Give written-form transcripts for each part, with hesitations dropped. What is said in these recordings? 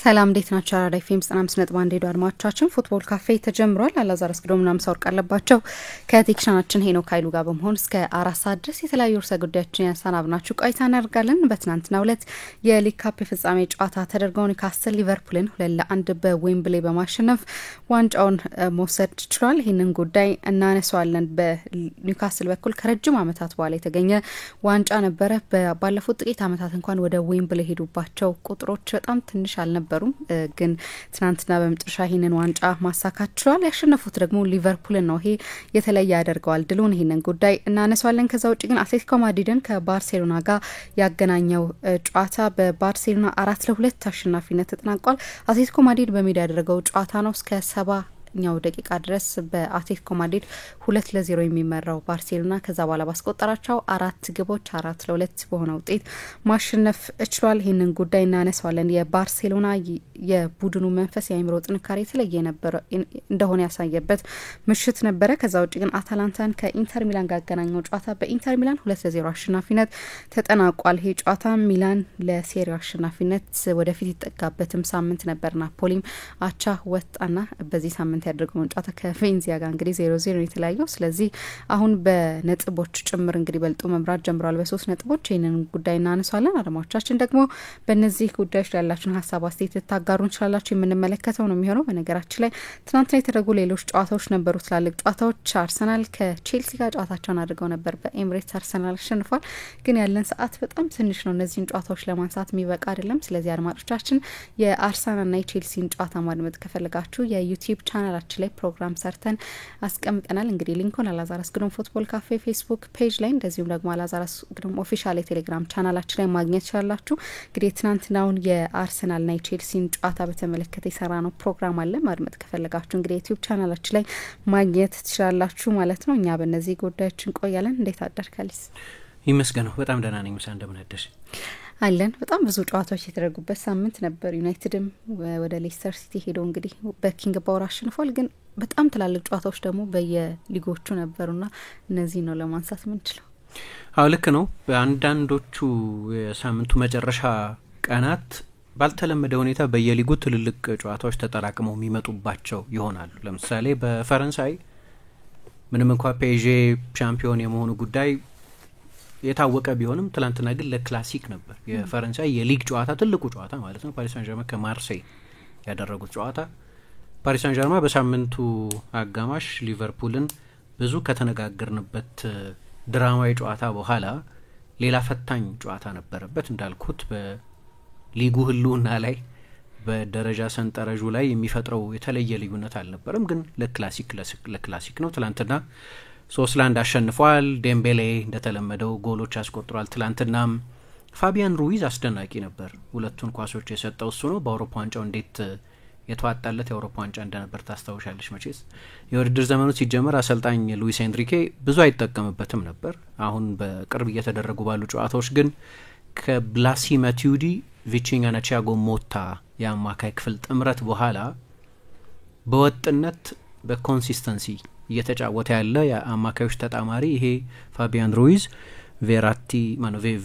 ሰላም እንዴት ናችሁ? አራዳ ኤፍኤም 95.1 ሄዶ አድማጮቻችን ፉትቦል ካፌ ተጀምሯል። አላዛር አስገዶምና ምሳወርቅ አለባቸው ከቴክኒሻናችን ሄኖክ ኃይሉ ጋር በመሆን እስከ 4 ሰዓት ድረስ የተለያዩ ርዕሰ ጉዳዮችን ያሰናብናችሁ ቆይታ እናደርጋለን። በትናንትናው ዕለት የሊግ ካፕ ፍጻሜ ጨዋታ ተደርገው ኒውካስል ሊቨርፑልን 2-1 በዌምብሌ በማሸነፍ ዋንጫውን መውሰድ ችሏል። ይህንን ጉዳይ እናነሳዋለን። በኒውካስል በኩል ከረጅም ዓመታት በኋላ የተገኘ ዋንጫ ነበረ። ባለፉት ጥቂት ዓመታት እንኳን ወደ ዌምብሌ ሄዱባቸው ቁጥሮች በጣም ትንሽ አልነበሩም። ግን ትናንትና በመጨረሻ ይህንን ዋንጫ ማሳካት ችሏል። ያሸነፉት ደግሞ ሊቨርፑልን ነው። ይሄ የተለየ ያደርገዋል ድሉን። ይህንን ጉዳይ እናነሳዋለን። ከዛ ውጭ ግን አትሌቲኮ ማድሪድን ከባርሴሎና ጋር ያገናኘው ጨዋታ በባርሴሎና 4-2 አሸናፊነት ተጠናቋል። አትሌቲኮ ማድሪድ በሜዳ ያደረገው ጨዋታ ነው። እስከ 70ኛው ደቂቃ ድረስ በአትሌቲኮ ማድሪድ 2-0 የሚመራው ባርሴሎና ከዛ በኋላ ባስቆጠራቸው 4 ግቦች 4-2 በሆነ ውጤት ማሸነፍ ችሏል። ይህንን ጉዳይ እናነሳዋለን። የባርሴሎና የቡድኑ መንፈስ የአእምሮ ጥንካሬ የተለየ እንደሆነ ያሳየበት ምሽት ነበረ። ከዛ ውጭ ግን አታላንታን ከኢንተር ሚላን ጋር ያገናኘው ጨዋታ በኢንተር ሚላን 2-0 አሸናፊነት ተጠናቋል። ይሄ ጨዋታ ሚላን ለሴሪው አሸናፊነት ወደፊት ይጠጋበትም ሳምንት ነበር። ናፖሊም አቻ ወጣና በዚህ ሳምንት ያደረገውን ጨዋታ ከቬንዚያ ጋር እንግዲህ 0-0 የተለያየው። ስለዚህ አሁን በነጥቦች ጭምር እንግዲህ በልጦ መምራት ጀምሯል በ3 ነጥቦች። ይህንን ጉዳይ እናነሳለን። አድማጮቻችን ደግሞ በእነዚህ ጉዳዮች ላይ ያላችሁን ሀሳብ አስተያየት ልታጋሩ እንችላላችሁ። የምንመለከተው ነው የሚሆነው። በነገራችን ላይ ትናንትና የተደረጉ ሌሎች ጨዋታዎች ነበሩ። ትላልቅ ጨዋታዎች አርሰናል ከቼልሲ ጋር ጨዋታቸውን አድርገው ነበር። በኤምሬትስ አርሰናል አሸንፏል። ግን ያለን ሰዓት በጣም ትንሽ ነው፣ እነዚህን ጨዋታዎች ለማንሳት የሚበቃ አይደለም። ስለዚህ አድማጮቻችን የአርሰናልና የቼልሲን ጨዋታ ማድመጥ ከፈለጋችሁ የዩቲዩብ ቻናላችን ላይ ፕሮግራም ሰርተን አስቀምጠናል። እንግዲህ ሊንኩን አላዛር አስገዶም ፉትቦል ካፌ ፌስቡክ ፔጅ ላይ እንደዚሁም ደግሞ አላዛር አስገዶም ኦፊሻል የቴሌግራም ቻናላችን ላይ ማግኘት ይችላላችሁ። እንግዲህ ትናንትናውን የአርሰናልና የቼልሲን ጨዋታ በተመለከተ የሰራ ነው ፕሮግራም አለ። ማድመጥ ከፈለጋችሁ እንግዲህ ዩቲዩብ ቻናላችን ላይ ማግኘት ትችላላችሁ ማለት ነው። እኛ በእነዚህ ጉዳዮች እንቆያለን። እንዴት አደርካሊስ? ይመስገነው በጣም ደህና ነኝ። ምሳ እንደምን አደርሽ? አለን። በጣም ብዙ ጨዋታዎች የተደረጉበት ሳምንት ነበር። ዩናይትድም ወደ ሌስተር ሲቲ ሄዶ እንግዲህ በኪንግ ፓወር አሸንፏል። ግን በጣም ትላልቅ ጨዋታዎች ደግሞ በየሊጎቹ ነበሩና እነዚህ ነው ለማንሳት ምንችለው። አዎ ልክ ነው። በአንዳንዶቹ የሳምንቱ መጨረሻ ቀናት ባልተለመደ ሁኔታ በየሊጉ ትልልቅ ጨዋታዎች ተጠራቅመው የሚመጡባቸው ይሆናሉ። ለምሳሌ በፈረንሳይ ምንም እንኳ ፔዤ ሻምፒዮን የመሆኑ ጉዳይ የታወቀ ቢሆንም ትላንትና ግን ለክላሲክ ነበር። የፈረንሳይ የሊግ ጨዋታ ትልቁ ጨዋታ ማለት ነው። ፓሪስ ሳን ጀርመን ከማርሴይ ያደረጉት ጨዋታ ፓሪስ ሳን ጀርመን በሳምንቱ አጋማሽ ሊቨርፑልን ብዙ ከተነጋገርንበት ድራማዊ ጨዋታ በኋላ ሌላ ፈታኝ ጨዋታ ነበረበት። እንዳልኩት በሊጉ ህልውና ላይ በደረጃ ሰንጠረዡ ላይ የሚፈጥረው የተለየ ልዩነት አልነበረም። ግን ለክላሲክ ነው። ትላንትና 3-1 አሸንፏል። ዴምቤሌ እንደተለመደው ጎሎች አስቆጥሯል። ትላንትናም ፋቢያን ሩይዝ አስደናቂ ነበር። ሁለቱን ኳሶች የሰጠው እሱ ነው። በአውሮፓ ዋንጫው እንዴት የተዋጣለት የአውሮፓ ዋንጫ እንደነበር ታስታውሻለች መቼስ። የውድድር ዘመኑ ሲጀመር አሰልጣኝ ሉዊስ ኤንሪኬ ብዙ አይጠቀምበትም ነበር። አሁን በቅርብ እየተደረጉ ባሉ ጨዋታዎች ግን ከብላሲ ማቲዩዲ፣ ቪቺኛና ቲያጎ ሞታ የአማካይ ክፍል ጥምረት በኋላ በወጥነት በኮንሲስተንሲ እየተጫወተ ያለ የአማካዮች ተጣማሪ ይሄ ፋቢያን ሩይዝ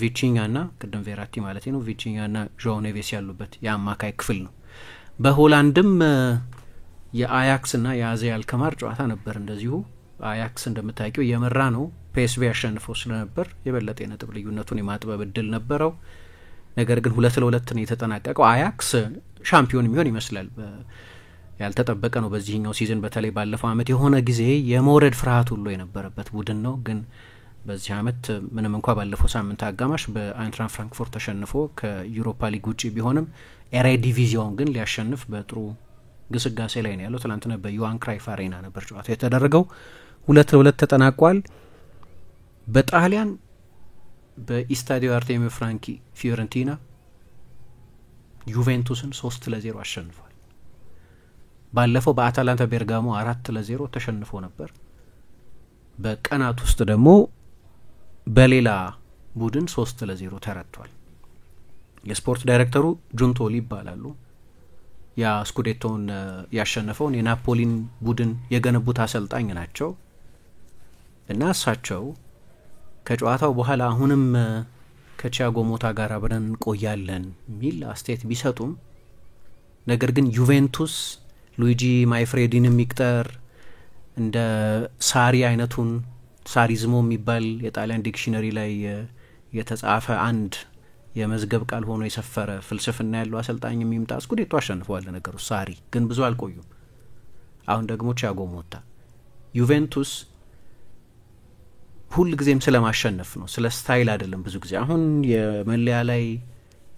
ቪቺኛና ቅድም ቬራቲ ማለት ነው ቪቺኛና ዦ ኔቬስ ያሉበት የአማካይ ክፍል ነው። በሆላንድም የአያክስና የአዜ አልከማር ጨዋታ ነበር። እንደዚሁ አያክስ እንደምታውቂው የመራ ነው። ፒኤስቪ ያሸንፈው ስለነበር የበለጠ የነጥብ ልዩነቱን የማጥበብ እድል ነበረው። ነገር ግን 2-2 ነው የተጠናቀቀው። አያክስ ሻምፒዮን የሚሆን ይመስላል። ያልተጠበቀ ነው በዚህኛው ሲዝን። በተለይ ባለፈው አመት የሆነ ጊዜ የመውረድ ፍርሃት ሁሉ የነበረበት ቡድን ነው። ግን በዚህ አመት ምንም እንኳ ባለፈው ሳምንት አጋማሽ በአይንትራክት ፍራንክፉርት ተሸንፎ ከዩሮፓ ሊግ ውጪ ቢሆንም ኤሬ ዲቪዚዮን ግን ሊያሸንፍ በጥሩ ግስጋሴ ላይ ነው ያለው። ትናንትና በዮሃን ክራይፍ አሬና ነበር ጨዋታ የተደረገው። 2-2 ተጠናቋል። በጣሊያን በኢስታዲዮ አርቴሚዮ ፍራንኪ ፊዮረንቲና ዩቬንቱስን 3-0 አሸንፏል። ባለፈው በአታላንታ ቤርጋሞ 4-0 ተሸንፎ ነበር። በቀናት ውስጥ ደግሞ በሌላ ቡድን 3-0 ተረቷል። የስፖርት ዳይሬክተሩ ጁንቶሊ ይባላሉ። ያ ስኩዴቶን ያሸነፈውን የናፖሊን ቡድን የገነቡት አሰልጣኝ ናቸው እና እሳቸው ከጨዋታው በኋላ አሁንም ከቲያጎ ሞታ ጋር አብረን እንቆያለን የሚል አስተያየት ቢሰጡም ነገር ግን ዩቬንቱስ ሉዊጂ ማይፍሬዲን የሚቅጠር እንደ ሳሪ አይነቱን ሳሪዝሞ የሚባል የጣሊያን ዲክሽነሪ ላይ የተጻፈ አንድ የመዝገብ ቃል ሆኖ የሰፈረ ፍልስፍና ያለው አሰልጣኝ የሚምጣ ስኩዴቶ አሸንፈዋል። ነገሩ ሳሪ ግን ብዙ አልቆዩም። አሁን ደግሞ ቲያጎ ሞታ። ዩቬንቱስ ሁል ጊዜም ስለማሸነፍ ነው፣ ስለ ስታይል አይደለም። ብዙ ጊዜ አሁን የመለያ ላይ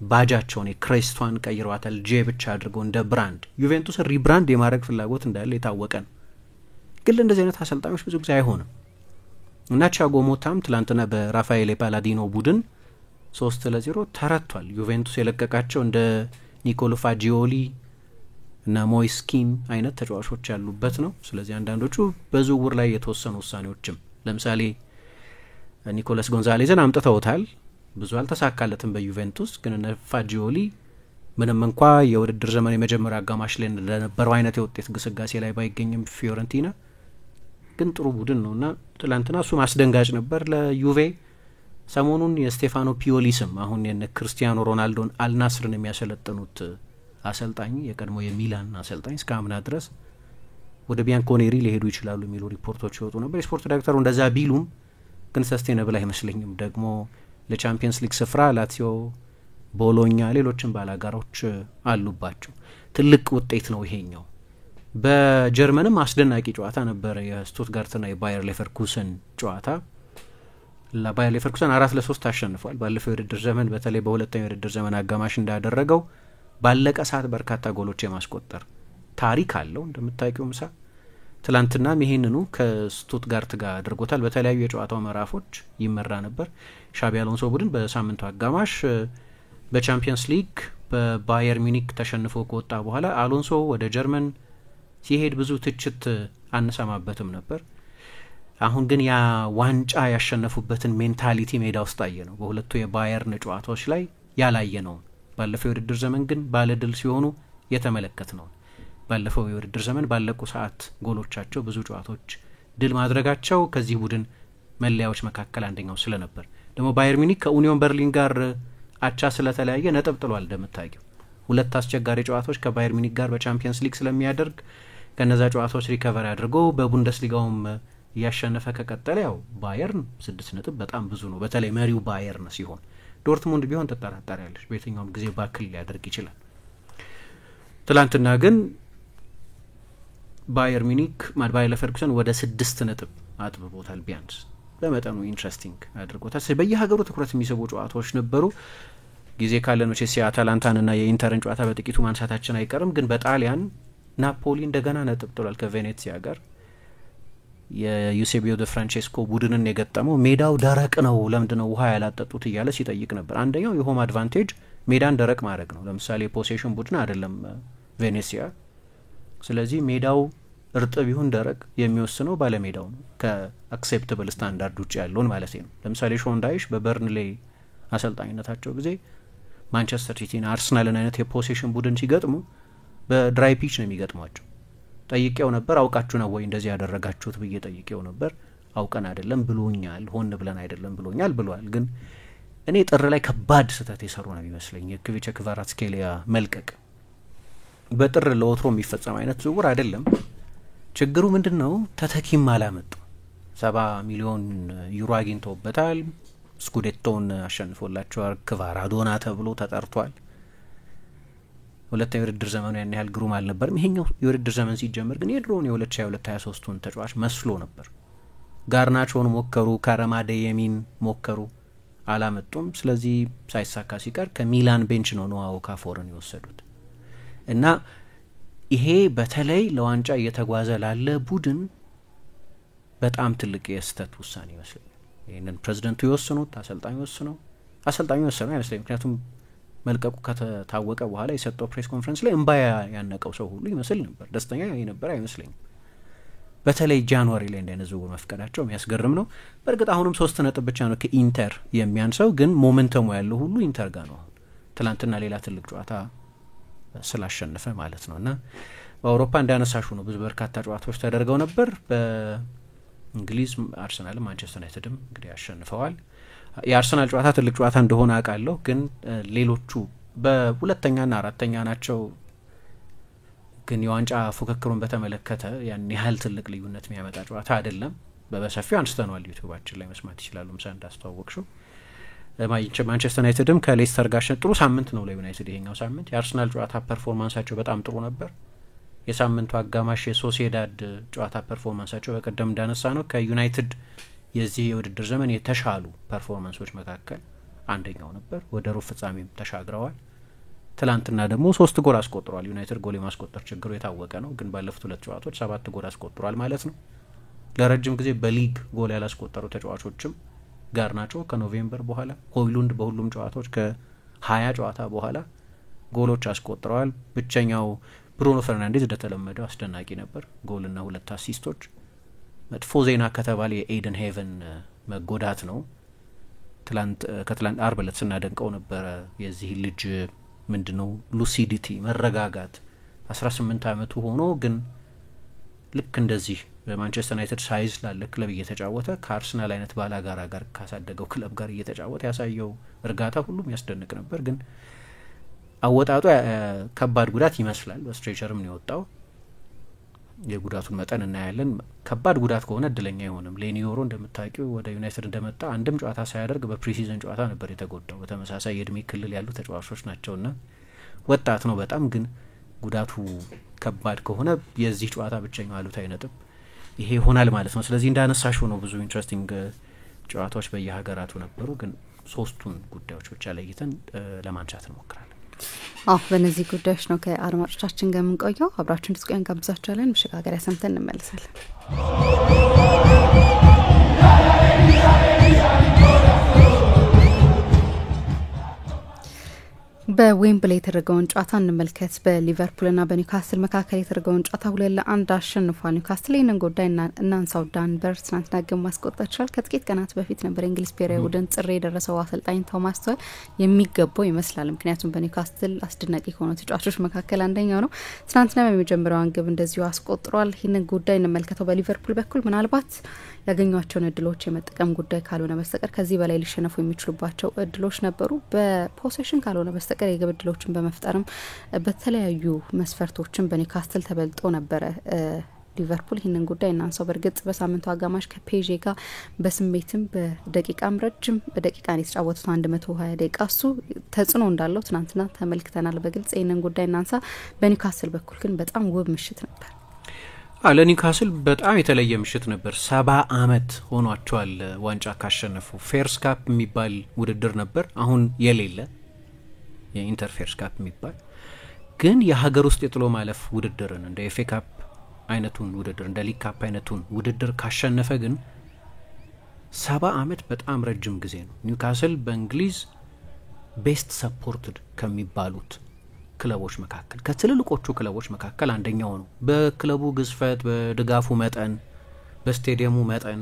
ባጃቸውን የክሬስቷን ቀይረዋታል፣ ጄ ብቻ አድርገው እንደ ብራንድ ዩቬንቱስን ሪብራንድ የማድረግ ፍላጎት እንዳለ የታወቀ ነው። ግን እንደዚህ አይነት አሰልጣኞች ብዙ ጊዜ አይሆንም እና ቲያጎ ሞታም ትላንትና በራፋኤል ፓላዲኖ ቡድን 3-0 ተረቷል። ዩቬንቱስ የለቀቃቸው እንደ ኒኮሎ ፋጂዮሊ እና ሞይስኪን አይነት ተጫዋቾች ያሉበት ነው። ስለዚህ አንዳንዶቹ በዝውውር ላይ የተወሰኑ ውሳኔዎችም ለምሳሌ ኒኮላስ ጎንዛሌዝን አምጥተውታል፣ ብዙ አልተሳካለትም በዩቬንቱስ። ግን እነ ፋጂዮሊ ምንም እንኳ የውድድር ዘመን የመጀመሪያ አጋማሽ ላይ እንደነበረው አይነት የውጤት ግስጋሴ ላይ ባይገኝም ፊዮረንቲና ግን ጥሩ ቡድን ነው እና ትላንትና እሱ ማስደንጋጭ ነበር ለዩቬ። ሰሞኑን የስቴፋኖ ፒዮሊ ስም አሁን የነ ክርስቲያኖ ሮናልዶን አልናስርን የሚያሰለጥኑት አሰልጣኝ የቀድሞ የሚላን አሰልጣኝ እስከ አምና ድረስ ወደ ቢያንኮኔሪ ሊሄዱ ይችላሉ የሚሉ ሪፖርቶች ይወጡ ነበር። የስፖርት ዳይሬክተሩ እንደዛ ቢሉም ግን ሰስቴነብል አይመስለኝም። ደግሞ ለቻምፒየንስ ሊግ ስፍራ ላትሲዮ፣ ቦሎኛ፣ ሌሎችም ባላጋሮች አሉባቸው። ትልቅ ውጤት ነው ይሄኛው። በጀርመንም አስደናቂ ጨዋታ ነበረ የስቱትጋርትና የባየር ሌቨርኩሰን ጨዋታ። ለባየር ሌቨርኩሰን 4-3 አሸንፏል። ባለፈው የውድድር ዘመን በተለይ በሁለተኛው የውድድር ዘመን አጋማሽ እንዳደረገው ባለቀ ሰዓት በርካታ ጎሎች የማስቆጠር ታሪክ አለው እንደምታውቂው ምሳ። ትላንትናም ይሄንኑ ከስቱትጋርት ጋር አድርጎታል። በተለያዩ የጨዋታው ምዕራፎች ይመራ ነበር። ሻቢ አሎንሶ ቡድን በሳምንቱ አጋማሽ በቻምፒየንስ ሊግ በባየር ሚኒክ ተሸንፎ ከወጣ በኋላ አሎንሶ ወደ ጀርመን ሲሄድ ብዙ ትችት አንሰማበትም ነበር። አሁን ግን ያ ዋንጫ ያሸነፉበትን ሜንታሊቲ ሜዳ ውስጥ አየ ነው። በሁለቱ የባየርን ጨዋታዎች ላይ ያላየ ነው። ባለፈው የውድድር ዘመን ግን ባለድል ሲሆኑ የተመለከት ነው። ባለፈው የውድድር ዘመን ባለቁ ሰዓት ጎሎቻቸው ብዙ ጨዋታዎች ድል ማድረጋቸው ከዚህ ቡድን መለያዎች መካከል አንደኛው ስለነበር ደግሞ ባየር ሚኒክ ከኡኒዮን በርሊን ጋር አቻ ስለተለያየ ነጥብ ጥሏል። እንደምታውቂው ሁለት አስቸጋሪ ጨዋታዎች ከባየር ሚኒክ ጋር በቻምፒየንስ ሊግ ስለሚያደርግ ከነዛ ጨዋታዎች ሪከቨሪ አድርጎ በቡንደስሊጋውም እያሸነፈ ከቀጠለ ያው ባየርን 6 ነጥብ በጣም ብዙ ነው። በተለይ መሪው ባየርን ሲሆን ዶርትሙንድ ቢሆን ትጠራጠሪያለሽ፣ በየትኛውም ጊዜ ባክል ሊያደርግ ይችላል። ትላንትና ግን ባየር ሚኒክ ባየር ሌቨርኩሰን ወደ 6 ነጥብ አጥብቦታል። ቢያንስ በመጠኑ ኢንትረስቲንግ አድርጎታል። በየሀገሩ ትኩረት የሚስቡ ጨዋታዎች ነበሩ። ጊዜ ካለን መቼስ የአታላንታንና የኢንተርን ጨዋታ በጥቂቱ ማንሳታችን አይቀርም። ግን በጣሊያን ናፖሊ እንደገና ነጥብ ጥሏል ከቬኔትሲያ ጋር። የዩሴቢዮ ደ ፍራንቼስኮ ቡድንን የገጠመው ሜዳው ደረቅ ነው፣ ለምንድነው ውሃ ያላጠጡት እያለ ሲጠይቅ ነበር። አንደኛው የሆም አድቫንቴጅ ሜዳን ደረቅ ማድረግ ነው። ለምሳሌ የፖሴሽን ቡድን አይደለም ቬኔሲያ። ስለዚህ ሜዳው እርጥብ ይሁን ደረቅ የሚወስነው ባለሜዳው ነው፣ ከአክሴፕተብል ስታንዳርድ ውጭ ያለውን ማለት ነው። ለምሳሌ ሾንዳይሽ በበርንሌ አሰልጣኝነታቸው ጊዜ ማንቸስተር ሲቲን፣ አርሰናልን አይነት የፖሴሽን ቡድን ሲገጥሙ በድራይ ፒች ነው የሚገጥሟቸው። ጠይቄው ነበር፣ አውቃችሁ ነው ወይ እንደዚህ ያደረጋችሁት ብዬ ጠይቄው ነበር። አውቀን አይደለም ብሎኛል፣ ሆን ብለን አይደለም ብሎኛል ብሏል። ግን እኔ ጥር ላይ ከባድ ስህተት የሰሩ ነው የሚመስለኝ የክቪቸ ክቫራትስኬሊያ መልቀቅ። በጥር ለወትሮ የሚፈጸም አይነት ዝውውር አይደለም። ችግሩ ምንድን ነው? ተተኪም አላመጡ። 70 ሚሊዮን ዩሮ አግኝተውበታል። ስኩዴቶውን አሸንፎላቸዋል። ክቫራዶና ተብሎ ተጠርቷል። ሁለተኛው የውድድር ዘመኑ ያን ያህል ግሩም አልነበርም። ይሄኛው የውድድር ዘመን ሲጀመር ግን የድሮውን የ2022-23ቱን ተጫዋች መስሎ ነበር። ጋርናቾን ሞከሩ፣ ካረማዴየሚን ሞከሩ፣ አላመጡም። ስለዚህ ሳይሳካ ሲቀር ከሚላን ቤንች ነው ኖዋ ኦካፎርን የወሰዱት እና ይሄ በተለይ ለዋንጫ እየተጓዘ ላለ ቡድን በጣም ትልቅ የስህተት ውሳኔ ይመስለኛል። ይህንን ፕሬዚደንቱ የወሰኑት አሰልጣኙ ወሰነው አይመስለኝም። ምክንያቱም መልቀቁ ከተታወቀ በኋላ የሰጠው ፕሬስ ኮንፈረንስ ላይ እንባ ያነቀው ሰው ሁሉ ይመስል ነበር። ደስተኛ የነበረ አይመስለኝም። በተለይ ጃንዋሪ ላይ እንደነ ዝውውር መፍቀዳቸው የሚያስገርም ነው። በእርግጥ አሁንም 3 ነጥብ ብቻ ነው ከኢንተር የሚያንሰው፣ ግን ሞመንተሙ ያለው ሁሉ ኢንተር ጋር ነው። አሁን ትላንትና ሌላ ትልቅ ጨዋታ ስላሸነፈ ማለት ነው። እና በአውሮፓ እንዳነሳሹ ነው ብዙ በርካታ ጨዋታዎች ተደርገው ነበር። በእንግሊዝ አርሰናልም ማንቸስተር ዩናይትድም እንግዲህ አሸንፈዋል። የአርሰናል ጨዋታ ትልቅ ጨዋታ እንደሆነ አውቃለሁ፣ ግን ሌሎቹ በሁለተኛና አራተኛ ናቸው ግን የዋንጫ ፉክክሩን በተመለከተ ያን ያህል ትልቅ ልዩነት የሚያመጣ ጨዋታ አይደለም። በሰፊው አንስተነዋል ዩቲዩባችን ላይ መስማት ይችላሉ። ምሳ እንዳስተዋወቅሽው ማንቸስተር ዩናይትድም ከሌስተር ጋር ጥሩ ሳምንት ነው ለዩናይትድ ይሄኛው ሳምንት። የአርሰናል ጨዋታ ፐርፎርማንሳቸው በጣም ጥሩ ነበር። የሳምንቱ አጋማሽ የሶሲዳድ ጨዋታ ፐርፎርማንሳቸው በቀደም እንዳነሳ ነው ከዩናይትድ የዚህ የውድድር ዘመን የተሻሉ ፐርፎርማንሶች መካከል አንደኛው ነበር። ወደ ሩብ ፍጻሜም ተሻግረዋል። ትላንትና ደግሞ 3 ጎል አስቆጥሯል። ዩናይትድ ጎል የማስቆጠር ችግሩ የታወቀ ነው፣ ግን ባለፉት 2 ጨዋታዎች 7 ጎል አስቆጥሯል ማለት ነው። ለረጅም ጊዜ በሊግ ጎል ያላስቆጠሩ ተጫዋቾችም ጋር ናቸው። ከኖቬምበር በኋላ ሆይሉንድ በሁሉም ጨዋታዎች ከ20 ጨዋታ በኋላ ጎሎች አስቆጥረዋል። ብቸኛው ብሩኖ ፈርናንዴዝ እንደተለመደው አስደናቂ ነበር፣ ጎልና 2 አሲስቶች። መጥፎ ዜና ከተባለ የኤደን ሄቨን መጎዳት ነው። ከትላንት አርብ ዕለት ስናደንቀው ነበረ የዚህ ልጅ ምንድነው ሉሲዲቲ መረጋጋት 18 ዓመቱ ሆኖ ግን ልክ እንደዚህ በማንቸስተር ዩናይትድ ሳይዝ ላለ ክለብ እየተጫወተ ከአርሰናል አይነት ባላጋራ ጋር ካሳደገው ክለብ ጋር እየተጫወተ ያሳየው እርጋታ ሁሉም ያስደንቅ ነበር። ግን አወጣጡ ከባድ ጉዳት ይመስላል። በስትሬቸርም ነው የወጣው። የጉዳቱን መጠን እናያለን። ከባድ ጉዳት ከሆነ እድለኛ አይሆንም። ሌኒዮሮ እንደምታውቂው ወደ ዩናይትድ እንደመጣ አንድም ጨዋታ ሳያደርግ በፕሪሲዝን ጨዋታ ነበር የተጎዳው። በተመሳሳይ የእድሜ ክልል ያሉ ተጫዋቾች ናቸውና ወጣት ነው በጣም። ግን ጉዳቱ ከባድ ከሆነ የዚህ ጨዋታ ብቸኛው አሉታዊ ነጥብ ይሄ ይሆናል ማለት ነው። ስለዚህ እንዳነሳሽው ነው ብዙ ኢንትረስቲንግ ጨዋታዎች በየሀገራቱ ነበሩ። ግን 3ቱን ጉዳዮች ብቻ ለይተን ለማንሳት እንሞክራለን። በእነዚህ ጉዳዮች ነው ከአድማጮቻችን ጋር የምንቆየው። አብራችሁን እንድትቆዩ እንጋብዛችኋለን። መሸጋገሪያ ሰምተን እንመለሳለን። በዌምብሌይ የተደረገውን ጨዋታ እንመልከት። በሊቨርፑልና በኒውካስል መካከል የተደረገውን ጨዋታ 2-1 አሸንፏል ኒውካስል። ይህንን ጉዳይ እናንሳው። ዳን በርስ ትናንትና ግብ ማስቆጠር ችሏል። ከጥቂት ቀናት በፊት ነበር የእንግሊዝ ብሔራዊ ቡድን ጥሪ የደረሰው አሰልጣኝ ቶማስ ቱኸል የሚገባው ይመስላል። ምክንያቱም በኒውካስል አስደናቂ ከሆኑ ተጫዋቾች መካከል አንደኛው ነው። ትናንትና በመጀመሪያውን ግብ እንደዚሁ አስቆጥሯል። ይህንን ጉዳይ እንመልከተው። በሊቨርፑል በኩል ምናልባት ያገኟቸውን እድሎች የመጠቀም ጉዳይ ካልሆነ በስተቀር ከዚህ በላይ ሊሸነፉ የሚችሉባቸው እድሎች ነበሩ። በፖሴሽን ካልሆነ በስተቀር የግብ እድሎችን በመፍጠርም በተለያዩ መስፈርቶችን በኒውካስል ተበልጦ ነበረ ሊቨርፑል። ይህንን ጉዳይ እናንሳው። በእርግጥ በሳምንቱ አጋማሽ ከፔዤ ጋር በስሜትም በደቂቃም ረጅም በደቂቃን የተጫወቱት 120 ደቂቃ እሱ ተጽዕኖ እንዳለው ትናንትና ተመልክተናል በግልጽ። ይህንን ጉዳይ እናንሳ። በኒውካስል በኩል ግን በጣም ውብ ምሽት ነበር። ለኒውካስል በጣም የተለየ ምሽት ነበር። 70 ዓመት ሆኗቸዋል ዋንጫ ካሸነፉ። ፌርስ ካፕ የሚባል ውድድር ነበር አሁን የሌለ የኢንተር ፌርስ ካፕ የሚባል ግን የሀገር ውስጥ የጥሎ ማለፍ ውድድርን እንደ ኤፍኤ ካፕ አይነቱን ውድድር እንደ ሊግ ካፕ አይነቱን ውድድር ካሸነፈ ግን 70 ዓመት በጣም ረጅም ጊዜ ነው። ኒውካስል በእንግሊዝ ቤስት ሰፖርትድ ከሚባሉት ክለቦች መካከል ከትልልቆቹ ክለቦች መካከል አንደኛው ነው። በክለቡ ግዝፈት፣ በድጋፉ መጠን፣ በስቴዲየሙ መጠን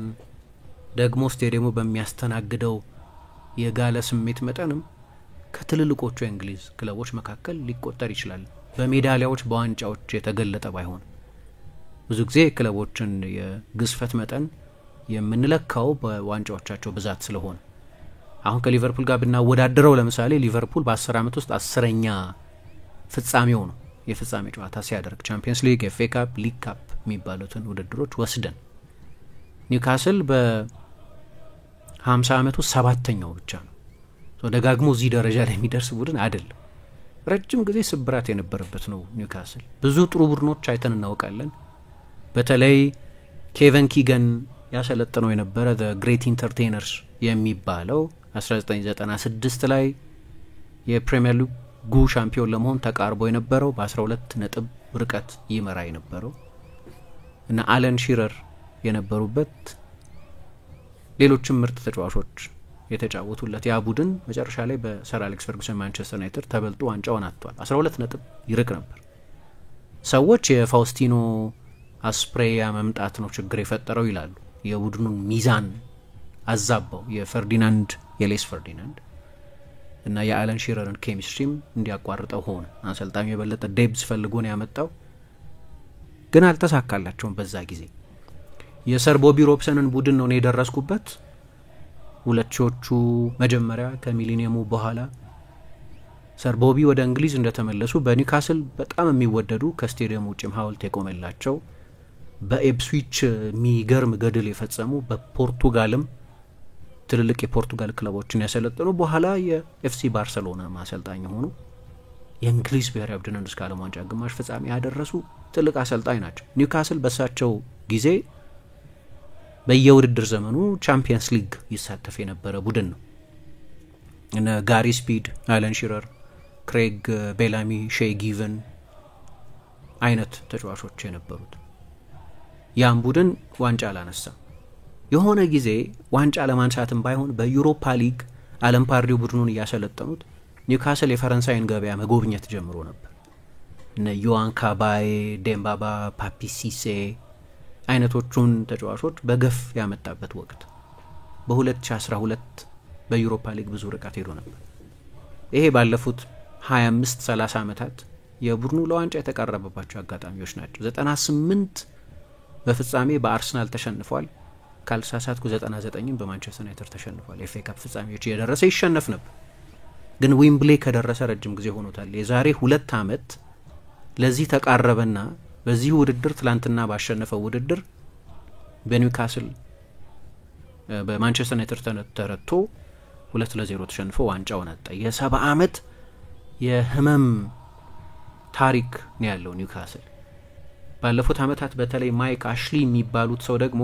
ደግሞ ስቴዲየሙ በሚያስተናግደው የጋለ ስሜት መጠንም ከትልልቆቹ የእንግሊዝ ክለቦች መካከል ሊቆጠር ይችላል። በሜዳሊያዎች በዋንጫዎች የተገለጠ ባይሆን ብዙ ጊዜ ክለቦችን የግዝፈት መጠን የምንለካው በዋንጫዎቻቸው ብዛት ስለሆነ አሁን ከሊቨርፑል ጋር ብናወዳደረው ለምሳሌ ሊቨርፑል በ10 ዓመት ውስጥ 10ኛ ፍጻሜው ነው የፍጻሜ ጨዋታ ሲያደርግ ቻምፒየንስ ሊግ፣ ኤፍኤ ካፕ፣ ሊግ ካፕ የሚባሉትን ውድድሮች ወስደን ኒውካስል በ50 ዓመቱ 7ኛው ብቻ ነው። ደጋግሞ እዚህ ደረጃ ላይ የሚደርስ ቡድን አይደለም። ረጅም ጊዜ ስብራት የነበረበት ነው ኒውካስል። ብዙ ጥሩ ቡድኖች አይተን እናውቃለን። በተለይ ኬቨን ኪገን ያሰለጥነው የነበረ ዘ ግሬት ኢንተርቴነርስ የሚባለው 1996 ላይ የፕሪሚየር ሊጉ ሻምፒዮን ለመሆን ተቃርቦ የነበረው በ12 ነጥብ ርቀት ይመራ የነበረው እና አለን ሺረር የነበሩበት ሌሎችም ምርጥ ተጫዋቾች የተጫወቱለት ያ ቡድን መጨረሻ ላይ በሰር አሌክስ ፈርጉሰን ማንቸስተር ዩናይትድ ተበልጦ ዋንጫውን አጥቷል። 12 ነጥብ ይርቅ ነበር። ሰዎች የፋውስቲኖ አስፕሬያ መምጣት ነው ችግር የፈጠረው ይላሉ። የቡድኑን ሚዛን አዛባው የፈርዲናንድ የሌስ ፈርዲናንድ እና የአለን ሺረርን ኬሚስትሪም እንዲያቋርጠው ሆነ። አሰልጣኙ የበለጠ ዴብዝ ፈልጎ ነው ያመጣው፣ ግን አልተሳካላቸውም። በዛ ጊዜ የሰር ቦቢ ሮብሰንን ቡድን ነው2000ዎቹ መጀመሪያ ከሚሊኒየሙ በኋላ ሰር ቦቢ ወደ እንግሊዝ እንደተመለሱ በኒውካስል በጣም የሚወደዱ ከስቴዲየም ውጭም ሐውልት የቆመላቸው በኤፕስዊች የሚገርም ገድል የፈጸሙ በፖርቱጋልም ትልልቅ የፖርቱጋል ክለቦችን ያሰለጠኑ በኋላ የኤፍሲ ባርሰሎና ማሰልጣኝ ሆኑ። የእንግሊዝ ብሔራዊ ቡድንን እስከ ዓለም ዋንጫ ግማሽ ፍጻሜ ያደረሱ ትልቅ አሰልጣኝ ናቸው። ኒውካስል በሳቸው ጊዜ በየውድድር ዘመኑ ቻምፒየንስ ሊግ ይሳተፍ የነበረ ቡድን ነው። እነ ጋሪ ስፒድ፣ አለን ሺረር፣ ክሬግ ቤላሚ፣ ሼይ ጊቨን አይነት ተጫዋቾች የነበሩት ያን ቡድን ዋንጫ አላነሳም። የሆነ ጊዜ ዋንጫ ለማንሳትም ባይሆን በዩሮፓ ሊግ አለም ፓርዲው ቡድኑን እያሰለጠኑት ኒውካስል የፈረንሳይን ገበያ መጎብኘት ጀምሮ ነበር። እነ ዮዋን ካባዬ፣ ዴምባባ፣ ፓፒ ሲሴ አይነቶቹን ተጫዋቾች በገፍ ያመጣበት ወቅት በ2012 በዩሮፓ ሊግ ብዙ ርቀት ሄዶ ነበር። ይሄ ባለፉት 25-30 ዓመታት የቡድኑ ለዋንጫ የተቃረበባቸው አጋጣሚዎች ናቸው። 98 በፍጻሜ በአርሰናል ተሸንፏል። ካልሳሳትኩ 99ን በማንቸስተር ዩናይትድ ተሸንፏል። ኤፍኤ ካፕ ፍጻሜዎች የደረሰ ይሸነፍ ነበር፣ ግን ዊምብሌ ከደረሰ ረጅም ጊዜ ሆኖታል። የዛሬ 2 ዓመት ለዚህ ተቃረበና በዚህ ውድድር ትላንትና ባሸነፈው ውድድር በኒውካስል በማንቸስተር ዩናይትድ ተረቶ 2-0 ተሸንፎ ዋንጫውን አጣ። የ70 ዓመት የህመም ታሪክ ነው ያለው ኒውካስል። ባለፉት ዓመታት በተለይ ማይክ አሽሊ የሚባሉት ሰው ደግሞ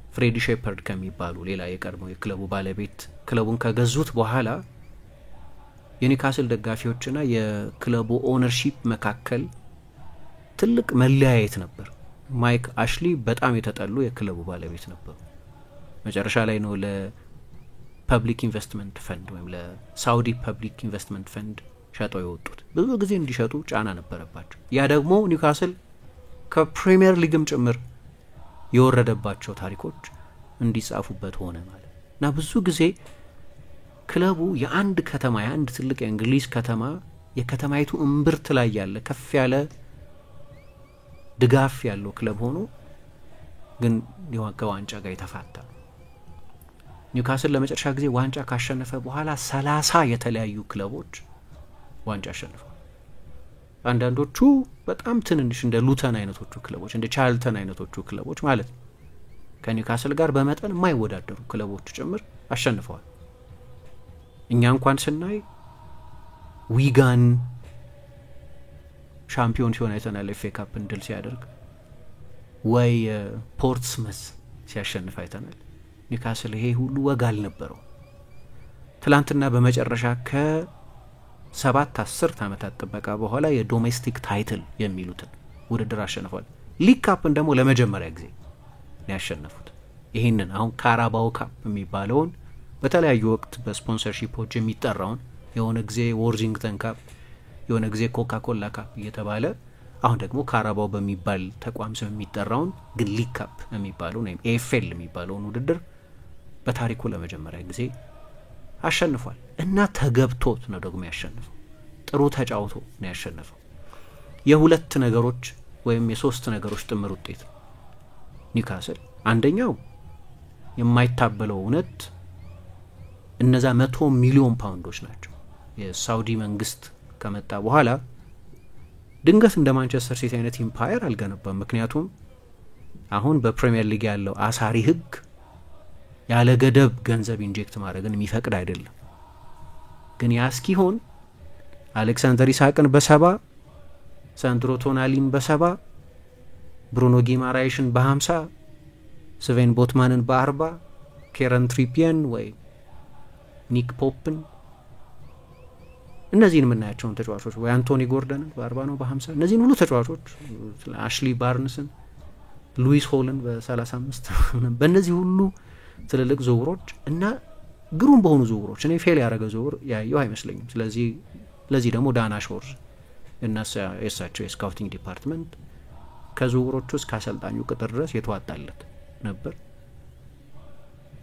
ለፍሬዲ ሼፐርድ ከሚባሉ ሌላ የቀድሞ የክለቡ ባለቤት ክለቡን ከገዙት በኋላ የኒውካስል ደጋፊዎችና የክለቡ ኦነርሺፕ መካከል ትልቅ መለያየት ነበር። ማይክ አሽሊ በጣም የተጠሉ የክለቡ ባለቤት ነበሩ። መጨረሻ ላይ ነው ለፐብሊክ ኢንቨስትመንት ፈንድ ወይም ለሳውዲ ፐብሊክ ኢንቨስትመንት ፈንድ ሸጠው የወጡት። ብዙ ጊዜ እንዲሸጡ ጫና ነበረባቸው። ያ ደግሞ ኒውካስል ከፕሪሚየር ሊግም ጭምር የወረደባቸው ታሪኮች እንዲጻፉበት ሆነ ማለት እና ብዙ ጊዜ ክለቡ የአንድ ከተማ የአንድ ትልቅ የእንግሊዝ ከተማ የከተማይቱ እምብርት ላይ ያለ ከፍ ያለ ድጋፍ ያለው ክለብ ሆኖ ግን ከዋንጫ ጋር የተፋታ። ኒውካስል ለመጨረሻ ጊዜ ዋንጫ ካሸነፈ በኋላ 30 የተለያዩ ክለቦች ዋንጫ አሸንፈዋል። አንዳንዶቹ በጣም ትንንሽ እንደ ሉተን አይነቶቹ ክለቦች፣ እንደ ቻርልተን አይነቶቹ ክለቦች ማለት ነው። ከኒውካስል ጋር በመጠን የማይወዳደሩ ክለቦች ጭምር አሸንፈዋል። እኛ እንኳን ስናይ ዊጋን ሻምፒዮን ሲሆን አይተናል። ኤፍኤ ካፕን ድል ሲያደርግ ወይ ፖርትስመስ ሲያሸንፍ አይተናል። ኒውካስል ይሄ ሁሉ ወግ አልነበረው። ትላንትና በመጨረሻ ከ7-10 ዓመታት ጥበቃ በኋላ የዶሜስቲክ ታይትል የሚሉትን ውድድር አሸንፏል። ሊግ ካፕን ደግሞ ለመጀመሪያ ጊዜ ነው ያሸነፉት። ይህንን አሁን ካራባው ካፕ የሚባለውን በተለያዩ ወቅት በስፖንሰርሺፖች የሚጠራውን የሆነ ጊዜ ወርዚንግተን ካፕ፣ የሆነ ጊዜ ኮካ ኮላ ካፕ እየተባለ አሁን ደግሞ ካራባው በሚባል ተቋም ስም የሚጠራውን ግን ሊግ ካፕ የሚባለውን ወይም ኤፍኤል የሚባለውን ውድድር በታሪኩ ለመጀመሪያ ጊዜ አሸንፏል እና ተገብቶት ነው ደግሞ ያሸነፈው። ጥሩ ተጫውቶ ነው ያሸነፈው። የሁለት ነገሮች ወይም የሶስት ነገሮች ጥምር ውጤት ኒውካስል። አንደኛው የማይታበለው እውነት እነዛ 100 ሚሊዮን ፓውንዶች ናቸው። የሳውዲ መንግስት ከመጣ በኋላ ድንገት እንደ ማንቸስተር ሲቲ አይነት ኢምፓየር አልገነባም። ምክንያቱም አሁን በፕሪሚየር ሊግ ያለው አሳሪ ህግ ያለ ገደብ ገንዘብ ኢንጀክት ማድረግን የሚፈቅድ አይደለም። ግን ያ እስኪሆን አሌክሳንደር ኢሳቅን በ70 ሳንድሮ ቶናሊን በ70 ብሩኖ ጊማራይሽን በ50 ስቬን ቦትማንን በ40 ኬረን ትሪፒየን ወይ ኒክ ፖፕን እነዚህን የምናያቸውን ተጫዋቾች ወይ አንቶኒ ጎርደንን በ40 ነው በ50 እነዚህን ሁሉ ተጫዋቾች አሽሊ ባርንስን ሉዊስ ሆልን በ35 በእነዚህ ሁሉ ትልልቅ ዝውውሮች እና ግሩም በሆኑ ዝውውሮች እኔ ፌል ያደረገ ዝውውር ያየው አይመስለኝም። ስለዚህ ለዚህ ደግሞ ዳና ሾርዝ እና የሳቸው የስካውቲንግ ዲፓርትመንት ከዝውውሮቹ እስከ አሰልጣኙ ቅጥር ድረስ የተዋጣለት ነበር።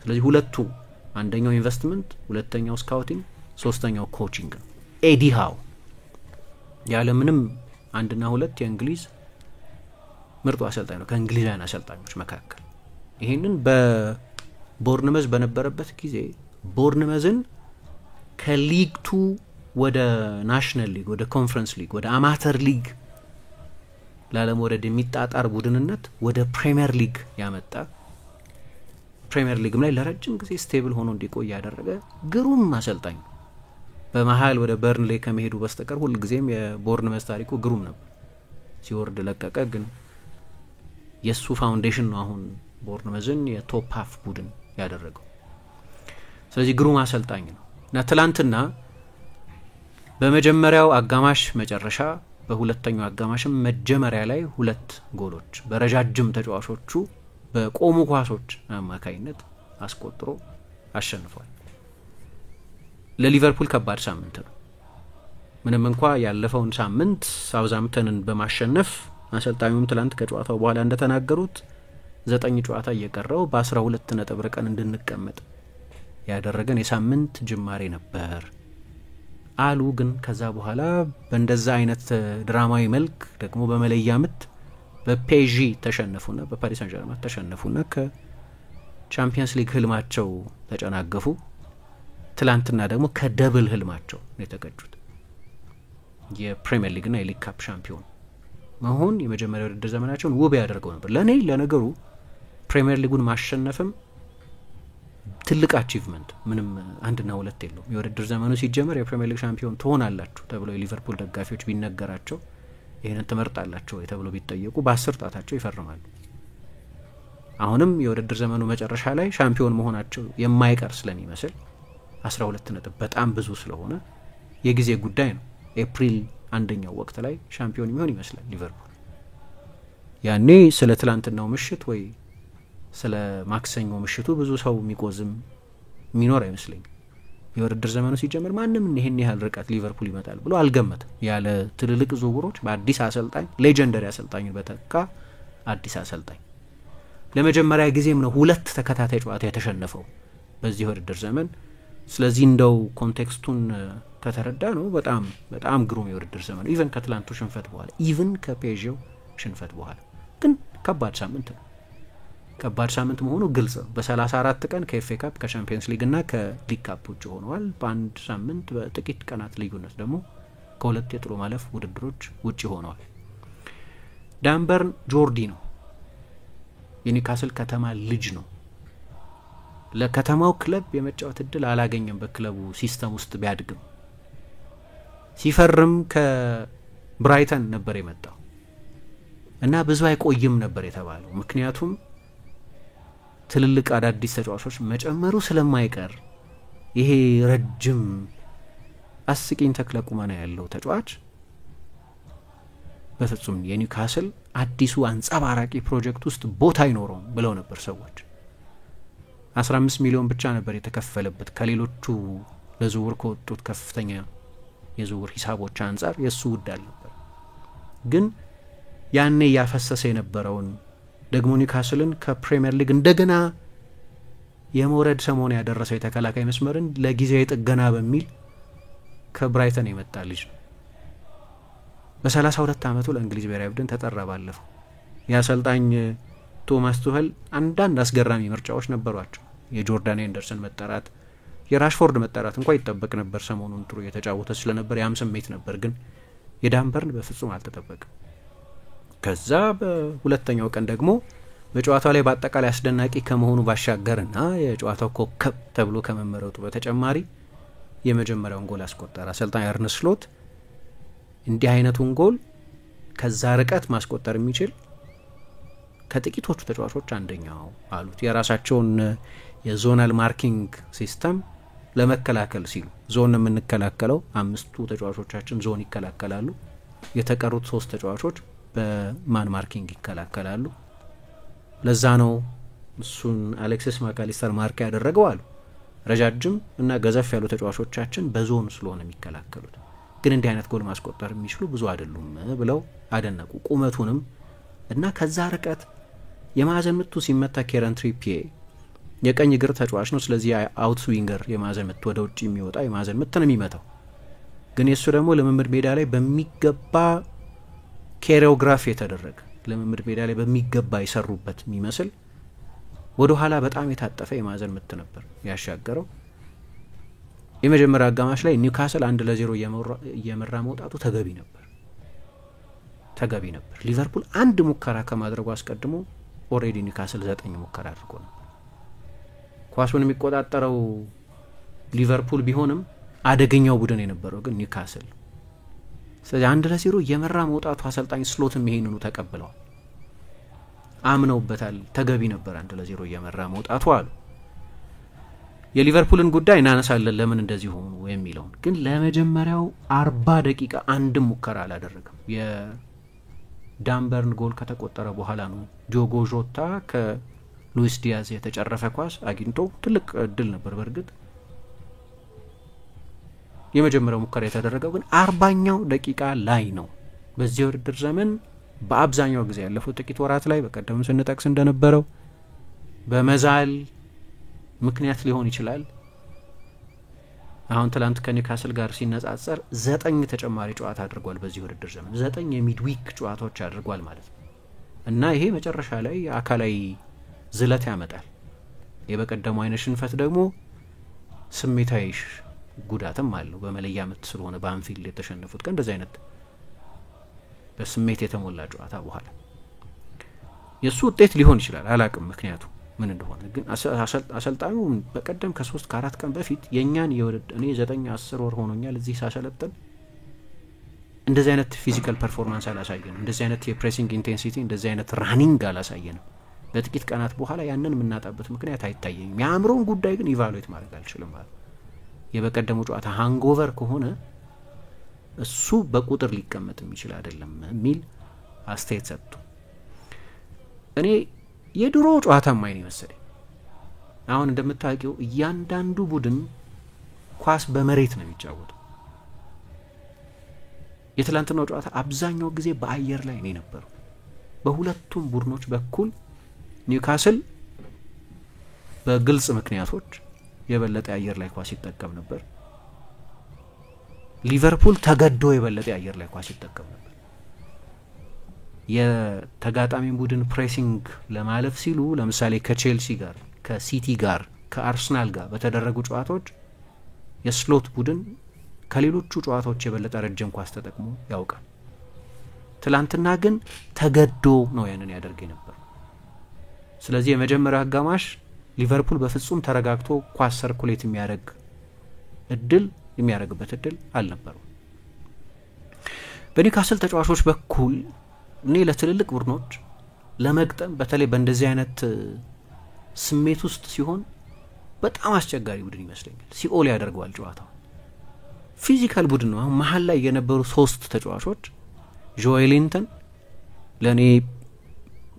ስለዚህ ሁለቱ አንደኛው ኢንቨስትመንት፣ ሁለተኛው ስካውቲንግ፣ ሶስተኛው ኮቺንግ ነው። ኤዲ ሃው ያለምንም አንድና ሁለት የእንግሊዝ ምርጡ አሰልጣኝ ነው ከእንግሊዛውያን አሰልጣኞች መካከል። ይሄንን በቦርንመዝ በነበረበት ጊዜ ቦርንመዝን ከሊግ 2 ወደ ናሽናል ሊግ፣ ወደ ኮንፈረንስ ሊግ፣ ወደ አማተር ሊግ ላለመውረድ የሚጣጣር ቡድንነት ወደ ፕሪሚየር ሊግ ያመጣ፣ ፕሪሚየር ሊግም ላይ ለረጅም ጊዜ ስቴብል ሆኖ እንዲቆይ ያደረገ ግሩም አሰልጣኝ። በመሀል ወደ በርንሌ ከመሄዱ በስተቀር ሁልጊዜም የቦርንመዝ ታሪኩ ግሩም ነበር። ሲወርድ ለቀቀ፣ ግን የእሱ ፋውንዴሽን ነው አሁን ቦርንመዝን የቶፕ ሀፍ ቡድን ያደረገው። ስለዚህ ግሩም አሰልጣኝ ነው እና ትላንትና በመጀመሪያው አጋማሽ መጨረሻ፣ በሁለተኛው አጋማሽም መጀመሪያ ላይ 2 ጎሎች በረጃጅም ተጫዋቾቹ በቆሙ ኳሶች አማካይነት አስቆጥሮ አሸንፏል። ለሊቨርፑል ከባድ ሳምንት ነው። ምንም እንኳ ያለፈውን ሳምንት ሳውዛምፕተንን በማሸነፍ አሰልጣኙም ትላንት ከጨዋታው በኋላ እንደተናገሩት 9 ጨዋታ እየቀረው በ12 ነጥብ ርቀን እንድንቀመጥ ያደረገን የሳምንት ጅማሬ ነበር አሉ። ግን ከዛ በኋላ በእንደዛ አይነት ድራማዊ መልክ ደግሞ በመለያ ምት በፔጂ ተሸነፉና በፓሪስ ሳን ዠርማን ተሸነፉና ከቻምፒየንስ ሊግ ህልማቸው ተጨናገፉ። ትላንትና ደግሞ ከደብል ህልማቸው ነው የተቀጩት። የፕሪሚየር ሊግና የሊግ ካፕ ሻምፒዮን መሆን የመጀመሪያ ውድድር ዘመናቸውን ውብ ያደርገው ነበር። ለነገሩ ፕሪሚየር ሊጉን ማሸነፍም ትልቅ አቺቭመንት፣ ምንም 1-2 የለውም። የውድድር ዘመኑ ሲጀመር የፕሪሚየር ሊግ ሻምፒዮን ትሆናላችሁ ተብሎ የሊቨርፑል ደጋፊዎች ቢነገራቸው ይህንን ትመርጣላቸው ተብሎ ቢጠየቁ በ10 ጣታቸው ይፈርማሉ። አሁንም የውድድር ዘመኑ መጨረሻ ላይ ሻምፒዮን መሆናቸው የማይቀር ስለሚመስል 12 ነጥብ በጣም ብዙ ስለሆነ የጊዜ ጉዳይ ነው። ኤፕሪል 1ኛው ወቅት ላይ ሻምፒዮን የሚሆን ይመስላል ሊቨርፑል። ያኔ ስለ ትላንትናው ምሽት ወይ ስለ ማክሰኞ ምሽቱ ብዙ ሰው የሚቆዝም የሚኖር አይመስለኝም። የውድድር ዘመኑ ሲጀመር ማንም ይሄን ያህል ርቀት ሊቨርፑል ይመጣል ብሎ አልገመተም። ያለ ትልልቅ ዝውውሮች በአዲስ አሰልጣኝ፣ ሌጀንደሪ አሰልጣኝ በተካ አዲስ አሰልጣኝ ለመጀመሪያ ጊዜም ነው 2 ተከታታይ ጨዋታ የተሸነፈው በዚህ የውድድር ዘመን። ስለዚህ እንደው ኮንቴክስቱን ከተረዳ ነው በጣም በጣም ግሩም የውድድር ዘመን። ኢቨን ከትላንቱ ሽንፈት በኋላ፣ ኢቨን ከፔዥው ሽንፈት በኋላ ግን ከባድ ሳምንት ነው። ከባድ ሳምንት መሆኑ ግልጽ ነው። በ34 ቀን ከኤፍኤ ካፕ ከቻምፒየንስ ሊግ እና ከሊግ ካፕ ውጭ ሆነዋል። በአንድ ሳምንት በጥቂት ቀናት ልዩነት ደግሞ ከ2 የጥሎ ማለፍ ውድድሮች ውጭ ሆነዋል። ዳንበርን ጆርዲ ነው፣ የኒውካስል ከተማ ልጅ ነው። ለከተማው ክለብ የመጫወት እድል አላገኘም። በክለቡ ሲስተም ውስጥ ቢያድግም ሲፈርም ከብራይተን ነበር የመጣው እና ብዙ አይቆይም ነበር የተባለው። ምክንያቱም ትልልቅ አዳዲስ ተጫዋቾች መጨመሩ ስለማይቀር ይሄ ረጅም አስቂኝ ተክለ ቁመና ያለው ተጫዋች በፍጹም የኒውካስል አዲሱ አንጸባራቂ ፕሮጀክት ውስጥ ቦታ አይኖረውም ብለው ነበር ሰዎች። 15 ሚሊዮን ብቻ ነበር የተከፈለበት ከሌሎቹ ለዝውውር ከወጡት ከፍተኛ የዝውውር ሂሳቦች አንጻር የሱ ውድ አልነበር። ግን ያኔ ያፈሰሰ የነበረውን ደግሞ ኒውካስልን ከፕሪሚየር ሊግ እንደገና የመውረድ ሰሞን ያደረሰው የተከላካይ መስመርን ለጊዜያዊ ጥገና በሚል ከብራይተን የመጣ ልጅ ነው። በ32 ዓመቱ ለእንግሊዝ ብሔራዊ ቡድን ተጠራ። ባለፈው የአሰልጣኝ ቶማስ ቱኸል አንዳንድ አስገራሚ ምርጫዎች ነበሯቸው። የጆርዳን ኤንደርሰን መጠራት፣ የራሽፎርድ መጠራት እንኳን ይጠበቅ ነበር። ሰሞኑን ጥሩ የተጫወተ ስለነበር ያም ስሜት ነበር። ግን የዳንበርን በፍጹም አልተጠበቀም። ከዛ በሁለተኛው ቀን ደግሞ በጨዋታው ላይ በአጠቃላይ አስደናቂ ከመሆኑ ባሻገርና የጨዋታው ኮከብ ተብሎ ከመመረጡ በተጨማሪ የመጀመሪያውን ጎል አስቆጠረ። አሰልጣኝ አርነ ስሎት እንዲህ አይነቱን ጎል ከዛ ርቀት ማስቆጠር የሚችል ከጥቂቶቹ ተጫዋቾች አንደኛው አሉት። የራሳቸውን የዞናል ማርኪንግ ሲስተም ለመከላከል ሲሉ ዞን የምንከላከለው 5 ተጫዋቾቻችን ዞን ይከላከላሉ፣ የተቀሩት 3 ተጫዋቾች በማን ማርኪንግ ይከላከላሉ። ለዛ ነው እሱን አሌክሲስ ማካሊስተር ማርክ ያደረገው አሉ። ረጃጅም እና ገዘፍ ያሉ ተጫዋቾቻችን በዞን ስለሆነ የሚከላከሉት፣ ግን እንዲህ አይነት ጎል ማስቆጠር የሚችሉ ብዙ አይደሉም ብለው አደነቁ። ቁመቱንም እና ከዛ ርቀት የማዕዘን ምቱ ሲመታ ኬረን ትሪፒዬ የቀኝ እግር ተጫዋች ነው። ስለዚህ አውት ስዊንገር የማዕዘን ምት ወደ ውጭ የሚወጣ የማዕዘን ምት ነው የሚመታው። ግን የሱ ደግሞ ልምምድ ሜዳ ላይ በሚገባ ኮሪዮግራፊ የተደረገ ልምምድ ሜዳ ላይ በሚገባ የሰሩበት የሚመስል ወደ ኋላ በጣም የታጠፈ የማዕዘን ምት ነበር ያሻገረው። የመጀመሪያ አጋማሽ ላይ ኒውካስል 1-0 እየመራ መውጣቱ ተገቢ ነበር። ሊቨርፑል አንድ ሙከራ ከማድረጉ አስቀድሞ ኦሬዲ ኒውካስል 9 ሙከራ አድርጎ ነበር። ኳሱን የሚቆጣጠረው ሊቨርፑል ቢሆንም አደገኛው ቡድን የነበረው ግን ኒውካስል። ስለዚህ 1-0 እየመራ መውጣቱ አሰልጣኝ ስሎትም ይሄንኑ ተቀብለዋል፣ አምነውበታል። ተገቢ ነበር 1-0 እየመራ መውጣቱ አሉ። የሊቨርፑልን ጉዳይ እናነሳለን ለምን እንደዚህ ሆኑ የሚለውን። ግን ለመጀመሪያው 40 ደቂቃ አንድም ሙከራ አላደረገም። የዳንበርን ጎል ከተቆጠረ በኋላ ነው ዲዮጎ ዦታ ከሉዊስ ዲያዝ የተጨረፈ ኳስ አግኝቶ ትልቅ እድል ነበር በእርግጥ የመጀመሪያው ሙከራ የተደረገው ግን 40ኛው ደቂቃ ላይ ነው። በዚህ ውድድር ዘመን በአብዛኛው ጊዜ ያለፉት ጥቂት ወራት ላይ በቀደም ስንጠቅስ እንደነበረው በመዛል ምክንያት ሊሆን ይችላል። አሁን ትላንት ከኒውካስል ጋር ሲነጻጸር 9 ተጨማሪ ጨዋታ አድርጓል። በዚህ ውድድር ዘመን 9 የሚድዊክ ጨዋታዎች አድርጓል ማለት ነው እና ይሄ መጨረሻ ላይ አካላዊ ዝለት ያመጣል። የበቀደሙ አይነት ሽንፈት ደግሞ ስሜታዊ ጉዳትም አለው። በመለያ ምት ስለሆነ በአንፊልድ የተሸነፉት ግን እንደዚህ አይነት በስሜት የተሞላ ጨዋታ በኋላ የሱ ውጤት ሊሆን ይችላል። አላቅም ምክንያቱ ምን እንደሆነ። ግን አሰልጣኙ በቀደም ከ3-4 ቀን በፊት የኛን የውድድር እኔ 9-10 ወር ሆኖኛል እዚህ ሳሰለጥን እንደዚህ አይነት ፊዚካል ፐርፎርማንስ አላሳየንም፣ እንደዚህ አይነት የፕሬሲንግ ኢንቴንሲቲ፣ እንደዚህ አይነት ራኒንግ አላሳየንም። በጥቂት ቀናት በኋላ ያንን የምናጣበት ምክንያት አይታየኝም። የአእምሮን ጉዳይ ግን ኢቫሉዌት ማድረግ አልችልም ማለት የበቀደሙ ጨዋታ ሃንጎቨር ከሆነ እሱ በቁጥር ሊቀመጥ የሚችል አይደለም የሚል አስተያየት ሰጥቶ እኔ የድሮ ጨዋታ ማይን ይመስለኝ። አሁን እንደምታውቂው እያንዳንዱ ቡድን ኳስ በመሬት ነው የሚጫወተው። የትላንትናው ጨዋታ አብዛኛው ጊዜ በአየር ላይ ነው የነበረው። በሁለቱም ቡድኖች በኩል ኒውካስል በግልጽ ምክንያቶች የበለጠ አየር ላይ ኳስ ይጠቀም ነበር። ሊቨርፑል ተገዶ የበለጠ አየር ላይ ኳስ ይጠቀም ነበር። የተጋጣሚ ቡድን ፕሬሲንግ ለማለፍ ሲሉ ለምሳሌ ከቼልሲ ጋር፣ ከሲቲ ጋር፣ ከአርሰናል ጋር በተደረጉ ጨዋታዎች የስሎት ቡድን ከሌሎቹ ጨዋታዎች የበለጠ ረጅም ኳስ ተጠቅሞ ያውቃል። ትላንትና ግን ተገዶ ነው ያንን ያደርግ ነበር። ስለዚህ የመጀመሪያው አጋማሽ ሊቨርፑል በፍጹም ተረጋግቶ ኳስ ሰርኩሌት የሚያደርግበት እድል አልነበረው። በኒውካስል ተጫዋቾች በኩል እኔ ለትልልቅ ቡድኖች ለመግጠም በተለይ በእንደዚህ አይነት ስሜት ውስጥ ሲሆን በጣም አስቸጋሪ ቡድን ይመስለኛል። ሲኦል ያደርገዋል ጨዋታው። ፊዚካል ቡድን ነው። አሁን መሀል ላይ የነበሩ 3 ተጫዋቾች ጆኤሊንተን ለእኔ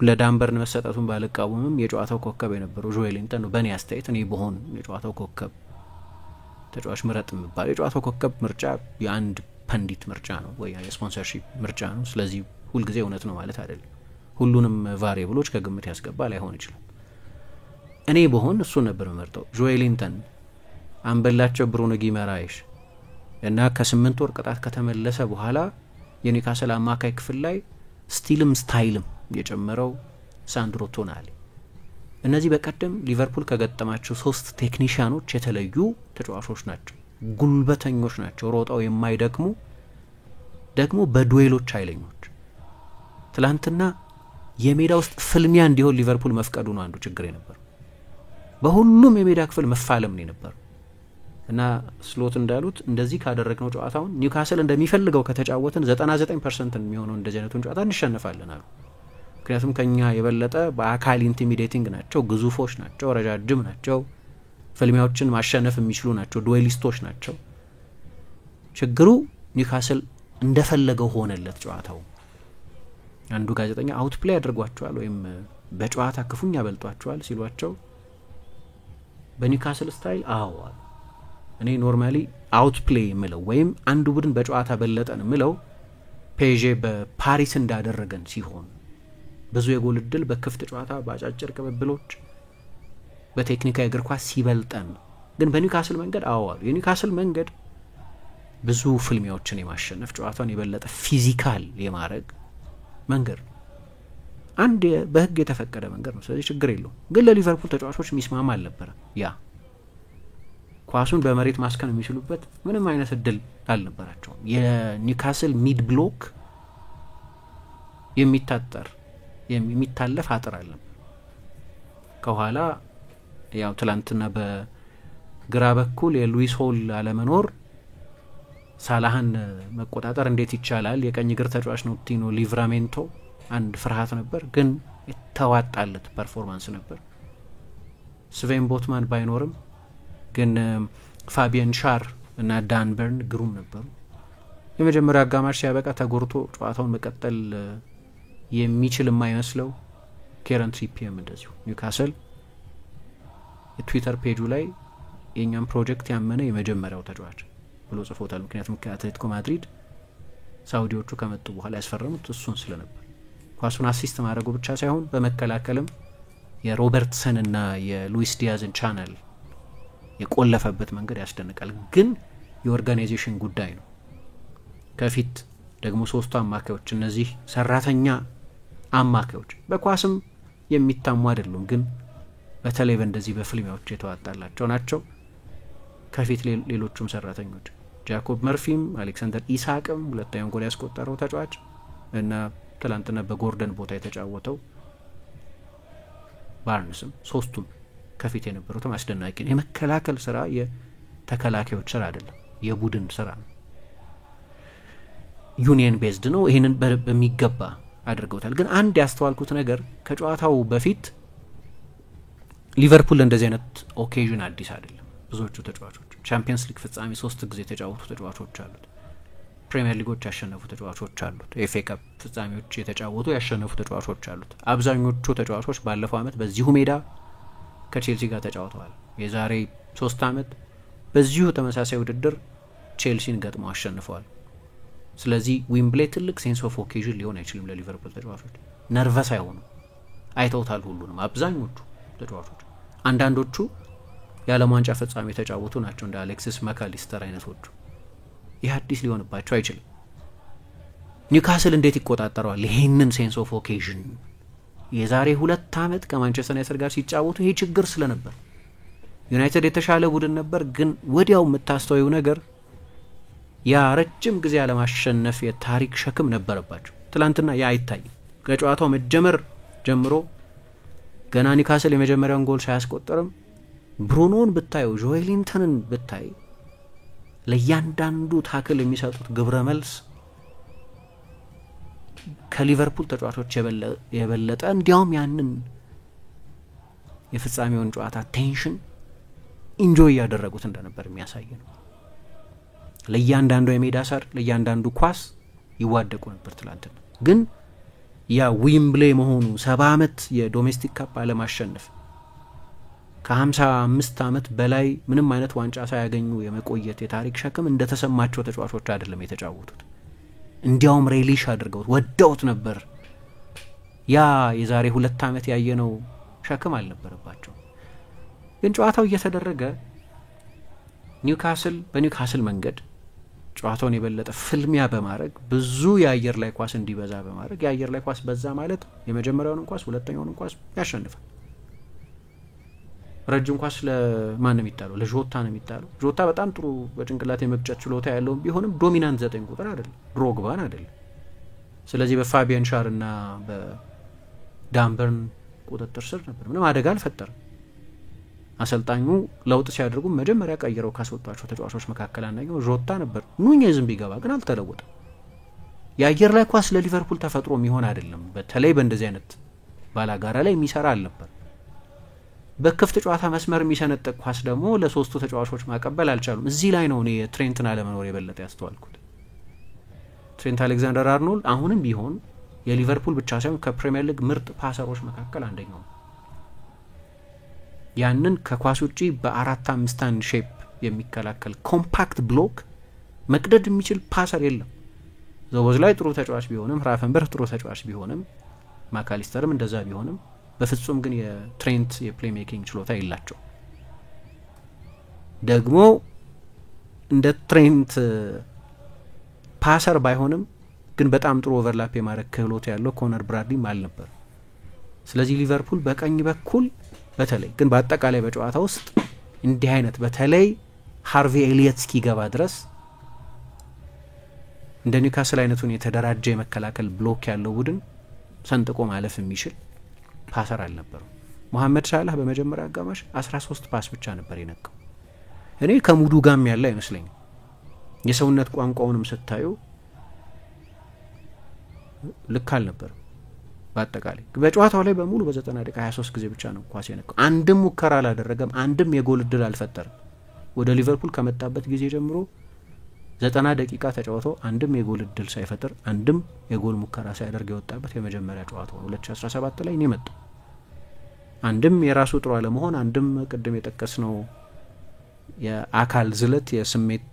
ለዳንበርን መሰጠቱን ባልቃወምም የጨዋታው ኮከብ የነበረው ጆኤሊንተን ነው። በእኔ አስተያየት እኔ በሆን የጨዋታው ኮከብ ተጫዋች ምረጥ የሚባል የጨዋታው ኮከብ ምርጫ የአንድ ፐንዲት ምርጫ ነው ወይ የስፖንሰርሺፕ ምርጫ ነው። ስለዚህ ሁልጊዜ እውነት ነው ማለት አይደለም። ሁሉንም ቫሪየብሎች ከግምት ያስገባ ላይሆን ይችላል። እኔ በሆን እሱ ነበር መርጠው ጆኤሊንተን፣ አንበላቸው ብሩኖ ጊማራይሽ እና ከ8 ወር ቅጣት ከተመለሰ በኋላ የኒውካስል አማካይ ክፍል ላይ ስቲልም ስታይልም የጨመረው ሳንድሮ ቶናሊ። እነዚህ በቀደም ሊቨርፑል ከገጠማቸው 3 ቴክኒሽያኖች የተለዩ ተጫዋቾች ናቸው። ጉልበተኞች ናቸው፣ ሮጣው የማይደክሙ ደግሞ በዱዌሎች ኃይለኞች። ትላንትና የሜዳ ውስጥ ፍልሚያ እንዲሆን ሊቨርፑል መፍቀዱ ነው አንዱ ችግር የነበረው። በሁሉም የሜዳ ክፍል መፋለም ነው የነበረው እና ስሎት እንዳሉት እንደዚህ ካደረግነው ጨዋታውን ኒውካስል እንደሚፈልገው ከተጫወትን 99% የሚሆነው እንደዚህ አይነቱን ጨዋታ እንሸነፋለን አሉ። ምክንያቱም ከኛ የበለጠ በአካል ኢንቲሚዴቲንግ ናቸው፣ ግዙፎች ናቸው፣ ረጃጅም ናቸው፣ ፍልሚያዎችን ማሸነፍ የሚችሉ ናቸው፣ ዱዌሊስቶች ናቸው። ችግሩ ኒውካስል እንደፈለገው ሆነለት ጨዋታው። አንዱ ጋዜጠኛ አውት ፕሌይ አድርጓቸዋል ወይም በጨዋታ ክፉኛ በልጧቸዋል ሲሏቸው በኒውካስል ስታይል አዋል እኔ ኖርማሊ አውት ፕሌይ ምለው ወይም አንዱ ቡድን በጨዋታ በለጠን ምለው ፔዤ በፓሪስ እንዳደረገን ሲሆን ብዙ የጎል እድል በክፍት ጨዋታ በአጫጭር ቅብብሎች በቴክኒካዊ እግር ኳስ ሲበልጠን። ግን በኒውካስል መንገድ አዋል የኒውካስል መንገድ ብዙ ፍልሚያዎችን የማሸነፍ ጨዋታውን የበለጠ ፊዚካል የማድረግ መንገድ አንድ በህግ የተፈቀደ መንገድ ነው። ስለዚህ ችግር የለውም። ግን ለሊቨርፑል ተጫዋቾች የሚስማማ አልነበረ። ያ ኳሱን በመሬት ማስከን የሚችሉበት ምንም አይነት እድል አልነበራቸውም። የኒውካስል ሚድ ብሎክ የሚታለፍ አጥር አለ ከኋላ። ያው ትላንትና በግራ በኩል የሉዊስ ሆል አለመኖር ሳላህን መቆጣጠር እንዴት ይቻላል? የቀኝ እግር ተጫዋች ነው ቲኖ ሊቭራሜንቶ፣ አንድ ፍርሃት ነበር፣ ግን የተዋጣለት ፐርፎርማንስ ነበር። ስቬን ቦትማን ባይኖርም ግን ፋቢየን ሻር እና ዳን በርን ግሩም ነበሩ። የመጀመሪያ አጋማሽ ሲያበቃ ተጎርቶ ጨዋታውን መቀጠል የሚችል የማይመስለው ኬረን ትሪፒየም እንደዚሁ ኒውካስል የትዊተር ፔጁ ላይ የኛም ፕሮጀክት ያመነ የመጀመሪያው ተጫዋች ብሎ ጽፎታል። ምክንያቱም ከአትሌቲኮ ማድሪድ ሳውዲዎቹ ከመጡ በኋላ ያስፈረሙት እሱን ስለነበር ኳሱን አሲስት ማድረጉ ብቻ ሳይሆን በመከላከልም የሮበርትሰን እና የሉዊስ ዲያዝን ቻናል የቆለፈበት መንገድ ያስደንቃል። ግን የኦርጋናይዜሽን ጉዳይ ነው። ከፊት ደግሞ ሶስቱ አማካዮች፣ እነዚህ ሰራተኛ አማካዮች በኳስም የሚታሙ አይደሉም፣ ግን በተለይ በእንደዚህ በፍልሚያዎች የተዋጣላቸው ናቸው። ከፊት ሌሎቹም ሰራተኞች ጃኮብ መርፊም አሌክሳንደር ኢሳቅም ሁለተኛውን ጎል ያስቆጠረው ተጫዋች እና ትላንትና በጎርደን ቦታ የተጫወተው ባርንስም ሶስቱም ከፊት የነበሩትም አስደናቂ ነው። የመከላከል ስራ የተከላካዮች ስራ አይደለም፣ የቡድን ስራ ነው። ዩኒየን ቤዝድ ነው። ይህንን በሚገባ አድርገውታል። ግን አንድ ያስተዋልኩት ነገር ከጨዋታው በፊት ሊቨርፑል እንደዚህ አይነት ኦኬዥን አዲስ አይደለም። ብዙዎቹ ተጫዋቾች ቻምፒየንስ ሊግ ፍጻሜ 3 ጊዜ የተጫወቱ ተጫዋቾች አሉት። ፕሪሚየር ሊጎች ያሸነፉ ተጫዋቾች አሉት። ኤፍኤ ካፕ ፍጻሜዎች የተጫወቱ ያሸነፉ ተጫዋቾች አሉት። አብዛኞቹ ተጫዋቾች ባለፈው አመት በዚሁ ሜዳ ከቼልሲ ጋር ተጫውተዋል። የዛሬ 3 አመት በዚሁ ተመሳሳይ ውድድር ቼልሲን ገጥመው አሸንፈዋል። ስለዚህ ዊምብሌ ትልቅ ሴንስ ኦፍ ኦኬዥን ሊሆን አይችልም ለሊቨርፑል ተጫዋቾች። ነርቨስ አይሆኑ፣ አይተውታል ሁሉንም አብዛኞቹ ተጫዋቾች። አንዳንዶቹ የዓለም ዋንጫ ፍጻሜ የተጫወቱ ናቸው እንደ አሌክሲስ ማካሊስተር አይነቶቹ። ይህ አዲስ ሊሆንባቸው አይችልም። ኒውካስል እንዴት ይቆጣጠረዋል ይሄንን ሴንስ ኦፍ ኦኬዥን? የዛሬ 2 አመት ከማንቸስተር ዩናይትድ ጋር ሲጫወቱ ይሄ ችግር ስለነበር ዩናይትድ የተሻለ ቡድን ነበር፣ ግን ወዲያው የምታስተውዩ ነገር ያ ረጅም ጊዜ ያለማሸነፍ የታሪክ ሸክም ነበረባቸው። ትላንትና ያ አይታይም። ከጨዋታው መጀመር ጀምሮ ገና ኒውካስል የመጀመሪያውን ጎል ሳያስቆጠርም ብሩኖን ብታዩ፣ ጆኤሊንተንን ብታይ ለእያንዳንዱ ታክል የሚሰጡት ግብረ መልስ ከሊቨርፑል ተጫዋቾች የበለጠ እንዲያውም ያንን የፍጻሜውን ጨዋታ ቴንሽን ኢንጆይ ያደረጉት እንደነበር የሚያሳይ ነው። ለእያንዳንዱ የሜዳ ሳር፣ ለእያንዳንዱ ኳስ ይዋደቁ ነበር ትላንትና። ግን ያ ዊምብሌ መሆኑ 70 አመት የዶሜስቲክ ካፕ አለማሸነፍ ከ55 አመት በላይ ምንም አይነት ዋንጫ ሳያገኙ የመቆየት የታሪክ ሸክም እንደተሰማቸው ተጫዋቾች አይደለም የተጫወቱት። እንዲያውም ሬሊሽ አድርገውት ወደውት ነበር። ያ የዛሬ 2 አመት ያየነው ሸክም አልነበረባቸው። ግን ጨዋታው እየተደረገ ኒውካስል በኒውካስል መንገድ ጨዋታውን የበለጠ ፍልሚያ በማድረግ ብዙ የአየር ላይ ኳስ እንዲበዛ በማድረግ የአየር ላይ ኳስ በዛ ማለት የመጀመሪያውን ኳስ ሁለተኛውን ኳስ ያሸንፋል። ረጅም ኳስ ለማን ነው የሚጣለው? ለጆታ ነው የሚጣለው። ጆታ በጣም ጥሩ በጭንቅላት የመግጨት ችሎታ ያለው ቢሆንም ዶሚናንት 9 ቁጥር አይደለም፣ ድሮግባን አይደለም። ስለዚህ በፋቢየን ሻር እና በዳንበርን ቁጥጥር ስር ነበር። ምንም አደጋ አልፈጠረም። አሰልጣኙ ለውጥ ሲያደርጉ መጀመሪያ ቀይረው ካስወጣቸው ተጫዋቾች መካከል አንደኛው ጆታ ነበር። ኑኜዝም ቢገባ ግን አልተለወጠም። የአየር ላይ ኳስ ለሊቨርፑል ተፈጥሮ የሚሆን አይደለም። በተለይ በእንደዚህ አይነት ባላጋራ ላይ የሚሰራ አልነበር። በክፍት ጨዋታ መስመር የሚሰነጥቅ ኳስ ደግሞ ለሶስቱ ተጫዋቾች ማቀበል አልቻሉም። እዚህ ላይ ነው እኔ ትሬንትን አለመኖር የበለጠ ያስተዋልኩት። ትሬንት አሌክዛንደር አርኖልድ አሁንም ቢሆን የሊቨርፑል ብቻ ሳይሆን ከፕሪሚየር ሊግ ምርጥ ፓሰሮች መካከል አንደኛው ነው። ያንን ከኳስ ውጪ በ4-5-1 ሼፕ የሚከላከል ኮምፓክት ብሎክ መቅደድ የሚችል ፓሰር የለም። ዘቦዝ ላይ ጥሩ ተጫዋች ቢሆንም፣ ራፈንበርግ ጥሩ ተጫዋች ቢሆንም፣ ማካሊስተርም እንደዛ ቢሆንም በፍጹም ግን የትሬንት የፕሌይ ሜኪንግ ችሎታ የላቸው። ደግሞ እንደ ትሬንት ፓሰር ባይሆንም ግን በጣም ጥሩ ኦቨርላፕ የማድረግ ክህሎት ያለው ኮነር ብራድሊም አልነበር። ስለዚህ ሊቨርፑል በቀኝ በኩል በተለይ ግን በአጠቃላይ በጨዋታ ውስጥ እንዲህ አይነት በተለይ ሃርቪ ኤሊየት እስኪገባ ድረስ እንደ ኒውካስል አይነቱን የተደራጀ የመከላከል ብሎክ ያለው ቡድን ሰንጥቆ ማለፍ የሚችል ፓሰር አልነበረው። መሐመድ ሳላህ በመጀመሪያ አጋማሽ 13 ፓስ ብቻ ነበር የነካው። እኔ ከሙዱ ጋም ያለ አይመስለኝም። የሰውነት ቋንቋውንም ስታዩ ልክ አልነበረም። በአጠቃላይ በጨዋታው ላይ በሙሉ በ90 ደቂቃ 23 ጊዜ ብቻ ነው ኳስ የነካው። አንድም ሙከራ አላደረገም፣ አንድም የጎል እድል አልፈጠረም። ወደ ሊቨርፑል ከመጣበት ጊዜ ጀምሮ 90 ደቂቃ ተጫውቶ አንድም የጎል እድል ሳይፈጥር አንድም የጎል ሙከራ ሳያደርግ የወጣበት የመጀመሪያ ጨዋታው 2017 ላይ ነው የመጣው። አንድም የራሱ ጥሩ አለመሆን፣ አንድም ቅድም የጠቀስነው የአካል ዝለት፣ የስሜት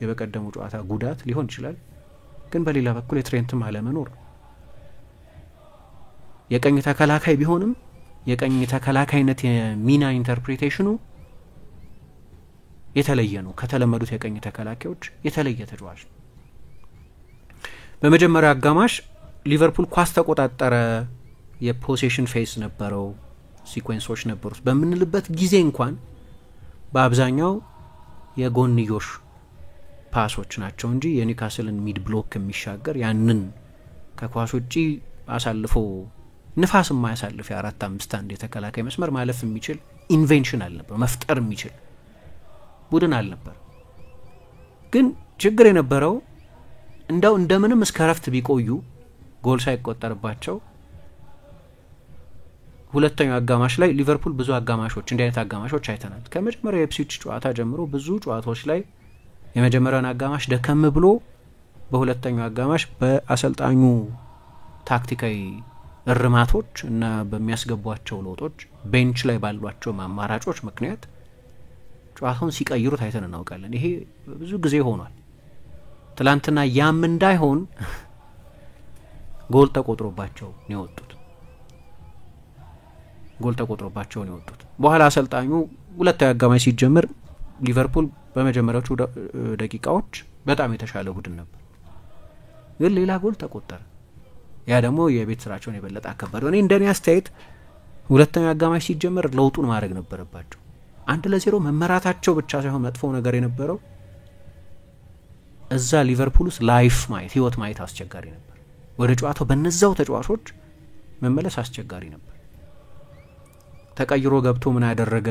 የበቀደሙ ጨዋታ ጉዳት ሊሆን ይችላል። ግን በሌላ በኩል የትሬንትም አለመኖር የቀኝ ተከላካይ ቢሆንም የቀኝ ተከላካይነት የሚና ኢንተርፕሪቴሽኑ የተለየ ነው። ከተለመዱት የቀኝ ተከላካዮች የተለየ ተጫዋች። በመጀመሪያው አጋማሽ ሊቨርፑል ኳስ ተቆጣጠረ፣ የፖሴሽን ፌስ ነበረው፣ ሲኩዌንሶች ነበሩት በምንልበት ጊዜ እንኳን በአብዛኛው የጎንዮሽ ፓሶች ናቸው እንጂ የኒውካስልን ሚድ ብሎክ የሚሻገር ያንን ከኳስ ውጪ አሳልፎ ንፋስ የማያሳልፍ የ4-5-1 የተከላካይ መስመር ማለፍ የሚችል ኢንቬንሽን አልነበር፣ መፍጠር የሚችል ቡድን አልነበር። ግን ችግር የነበረው እንዳው እንደምንም እስከ ረፍት ቢቆዩ ጎል ሳይቆጠርባቸው ሁለተኛው አጋማሽ ላይ ሊቨርፑል ብዙ አጋማሾች እንዲህ አይነት አጋማሾች አይተናል። ከመጀመሪያው የኢፕስዊች ጨዋታ ጀምሮ ብዙ ጨዋታዎች ላይ የመጀመሪያውን አጋማሽ ደከም ብሎ በሁለተኛው አጋማሽ በአሰልጣኙ ታክቲካዊ እርማቶች እና በሚያስገቧቸው ለውጦች ቤንች ላይ ባሏቸው አማራጮች ምክንያት ጨዋታውን ሲቀይሩት አይተን እናውቃለን። ይሄ ብዙ ጊዜ ሆኗል። ትላንትና ያም እንዳይሆን ጎል ተቆጥሮባቸው ነው የወጡት። በኋላ አሰልጣኙ ሁለተኛው አጋማሽ ሲጀምር ሊቨርፑል በመጀመሪያዎቹ ደቂቃዎች በጣም የተሻለ ቡድን ነበር፣ ግን ሌላ ጎል ተቆጠረ። ያ ደግሞ የቤት ስራቸውን የበለጠ አከበደው። እኔ እንደኔ አስተያየት ሁለተኛው አጋማሽ ሲጀምር ለውጡን ማድረግ ነበረባቸው። 1-0 መመራታቸው ብቻ ሳይሆን መጥፎ ነገር የነበረው እዛ ሊቨርፑል ውስጥ ህይወት ማየት አስቸጋሪ ነበር። ወደ ጨዋታው በነዛው ተጫዋቾች መመለስ አስቸጋሪ ነበር። ተቀይሮ ገብቶ ምን ያደረገ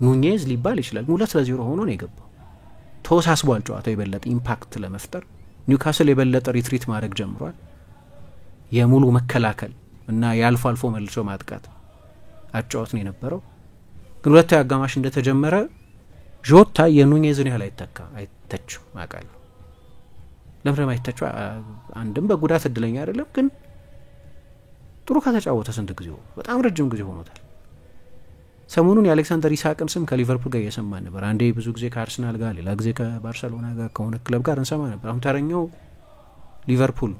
ኑኔዝ ሊባል ይችላል። 2-0 ሆኖ ነው የገባው። ተወሳስቧል ጨዋታው የበለጠ ኢምፓክት ለመፍጠር። ኒውካስል የበለጠ ሪትሪት ማድረግ ጀምሯል። የሙሉ መከላከል እና የአልፎ አልፎ መልሶ ማጥቃት አጫወት ነው የነበረው። ግን ሁለተኛው አጋማሽ እንደተጀመረ ጆታ የኑኔዝን ያህል አይተችም አውቃለሁ። ለምን አይተችው? አንድም በጉዳት እድለኛ አይደለም፣ ግን ጥሩ ከተጫወተ ስንት ጊዜው በጣም ረጅም ጊዜ ሆኖታል። ሰሞኑን የአሌክሳንደር ኢሳቅን ስም ከሊቨርፑል ጋር እየሰማን ነበር። አንዴ ብዙ ጊዜ ከአርሰናል ጋር፣ ሌላ ጊዜ ከባርሰሎና ጋር ከሆነ ክለብ ጋር እንሰማ ነበር። አሁን ተረኛው ሊቨርፑል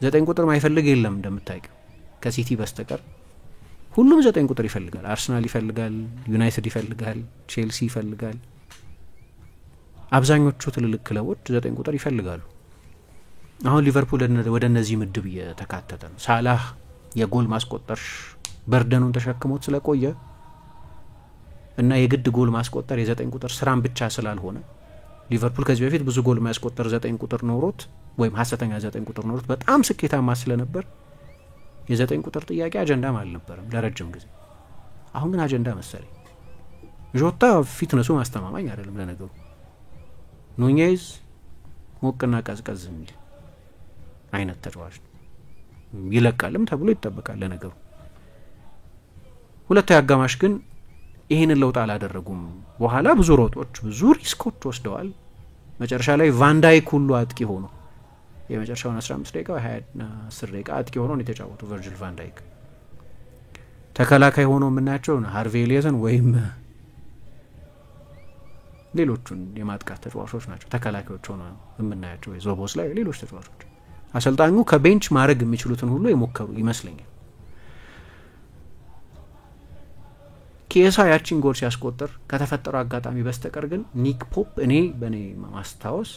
9 ቁጥር ማይፈልግ የለም እንደምታውቂው ከሲቲ በስተቀር ሁሉም 9 ቁጥር ይፈልጋል። አርሰናል ይፈልጋል፣ ዩናይትድ ይፈልጋል፣ ቼልሲ ይፈልጋል። አብዛኞቹ ትልልቅ ክለቦች 9 ቁጥር ይፈልጋሉ። አሁን ሊቨርፑል ወደ እነዚህ ምድብ እየተካተተ ነው። ሳላህ የጎል ማስቆጠር በርደኑን ተሸክሞት ስለቆየ እና የግድ ጎል ማስቆጠር የ9 ቁጥር ስራን ብቻ ስላልሆነ ሊቨርፑል ከዚህ በፊት ብዙ ጎል ማስቆጠር 9 ቁጥር ኖሮት ወይም ሀሰተኛ 9 ቁጥር ኖሮት በጣም ስኬታማ ስለነበር የ9 ቁጥር ጥያቄ አጀንዳም አልነበረም ለረጅም ጊዜ። አሁን ግን አጀንዳ መሰለኝ። ጆታ ፊትነሱ ማስተማማኝ አይደለም ለነገሩ። ኑኔዝ ሞቅና ቀዝቀዝ የሚል አይነት ተጫዋች ይለቃልም ተብሎ ይጠበቃል ለነገሩ። ሁለተኛው አጋማሽ ግን ይሄንን ለውጥ አላደረጉም። በኋላ ብዙ ሮጦች፣ ብዙ ሪስኮች ወስደዋል። መጨረሻ ላይ ቫንዳይክ ሁሉ አጥቂ ሆኖ የመጨረሻውን 15 ደቂቃ 10 ደቂቃ አጥቂ ሆኖ ነው የተጫወተው ቨርጂል ቫንዳይክ። ተከላካይ ሆኖ የምናያቸው ሃርቪ ኤሊየትን ወይም ሌሎቹን የማጥቃት ተጫዋቾች ናቸው። ተከላካዮች ሆኖ የምናያቸው ዞቦስ ላይ ሌሎች ተጫዋቾች አሰልጣኙ ከቤንች ማድረግ የሚችሉትን ሁሉ የሞከሩ ይመስለኛል። ኪየሳ ያቺን ጎል ሲያስቆጥር ከተፈጠረው አጋጣሚ በስተቀር ግን ኒክ ፖፕ እኔ በኔ ማስታወስ